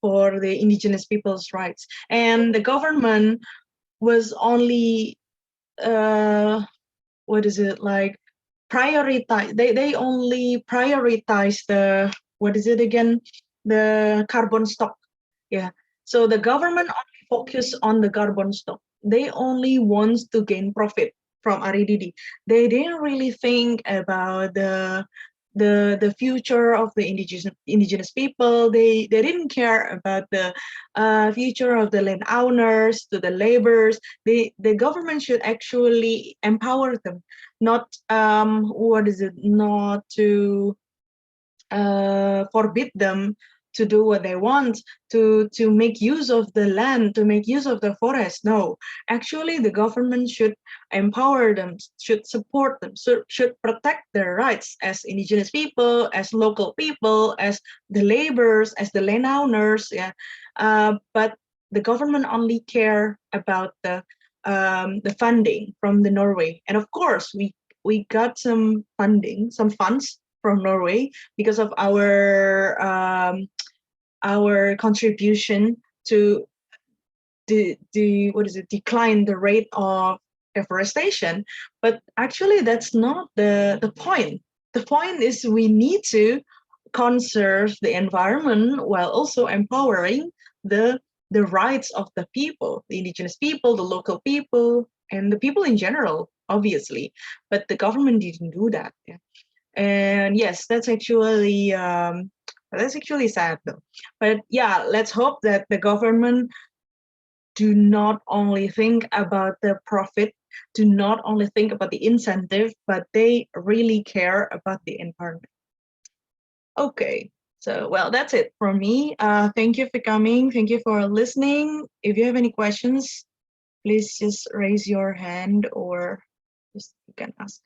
for the indigenous people's rights, and the government was only prioritize, they only prioritize the the carbon stock, yeah. So the government only focus on the carbon stock. They only wants to gain profit from REDD. They didn't really think about the future of the indigenous people. They didn't care about the future of the land owners, to the laborers. The government should actually empower them, not not to forbid them to do what they want, to make use of the land, to make use of the forest. No, actually the government should empower them, should support them, should protect their rights as indigenous people, as local people, as the laborers, as the landowners, yeah. But the government only care about the funding from the Norway. And of course we got some funding, some funds from Norway because of our contribution to decline the rate of deforestation. But actually that's not the point. The point is we need to conserve the environment while also empowering the rights of the people, the indigenous people, the local people, and the people in general, obviously. But the government didn't do that. Yeah. And yes, that's actually sad though. But yeah, let's hope that the government do not only think about the profit, do not only think about the incentive, but they really care about the environment. Okay, so well, that's it from me. Thank you for coming. Thank you for listening. If you have any questions, please just raise your hand or just you can ask.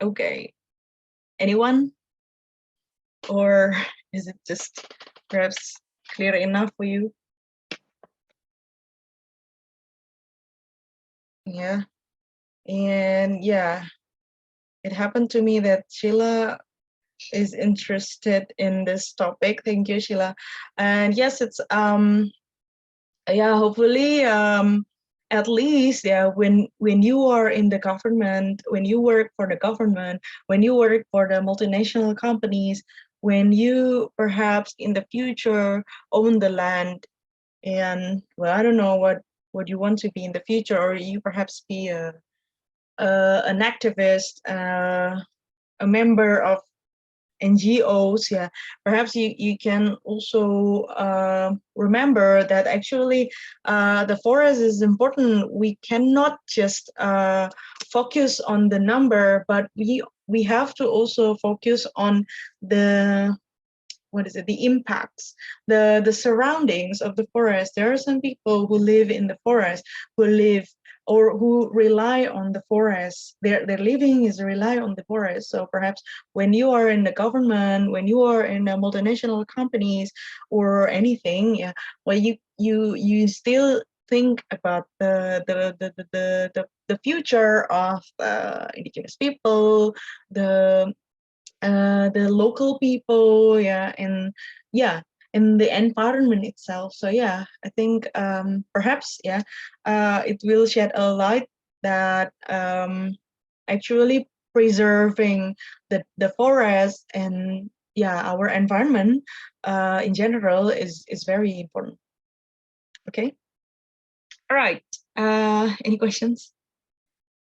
Okay, anyone? Or is it just perhaps clear enough for you? Yeah, and yeah, it happened to me that Sheila is interested in this topic. Thank you, Sheila. And yes, it's yeah, hopefully at least, yeah, when you are in the government, when you work for the government, when you work for the multinational companies, when you perhaps in the future own the land, and well, I don't know what you want to be in the future, or you perhaps be an activist, a member of NGOs, yeah, perhaps you can also remember that actually the forest is important. We cannot just focus on the number, but we have to also focus on the the impacts, the surroundings of the forest. There are some people who live in the forest, who live or who rely on the forest. Their living is rely on the forest. So perhaps when you are in the government, when you are in multinational companies or anything, yeah, well, you still think about the future of indigenous people, the local people, yeah, and yeah, in the environment itself. So yeah, I think perhaps yeah, it will shed a light that actually preserving the forest and yeah, our environment in general is very important. Okay, all right. Any questions?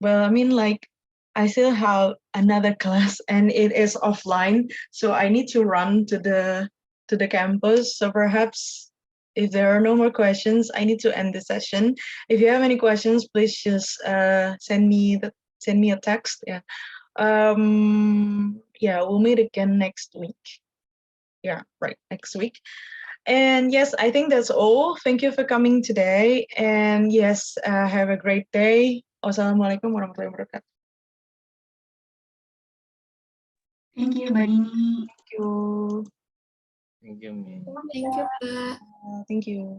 Well, I mean, like, I still have another class and it is offline, so I need to run to the campus. So perhaps if there are no more questions, I need to end the session. If you have any questions, please just send me a text. Yeah. Yeah, we'll meet again next week. Yeah, right, next week. And yes, I think that's all. Thank you for coming today. And yes, have a great day. Wassalamualaikum warahmatullahi wabarakatuh. Thank you, Mbak Dini. Thank you. Thank you, Min. Thank you, Pak. Thank you.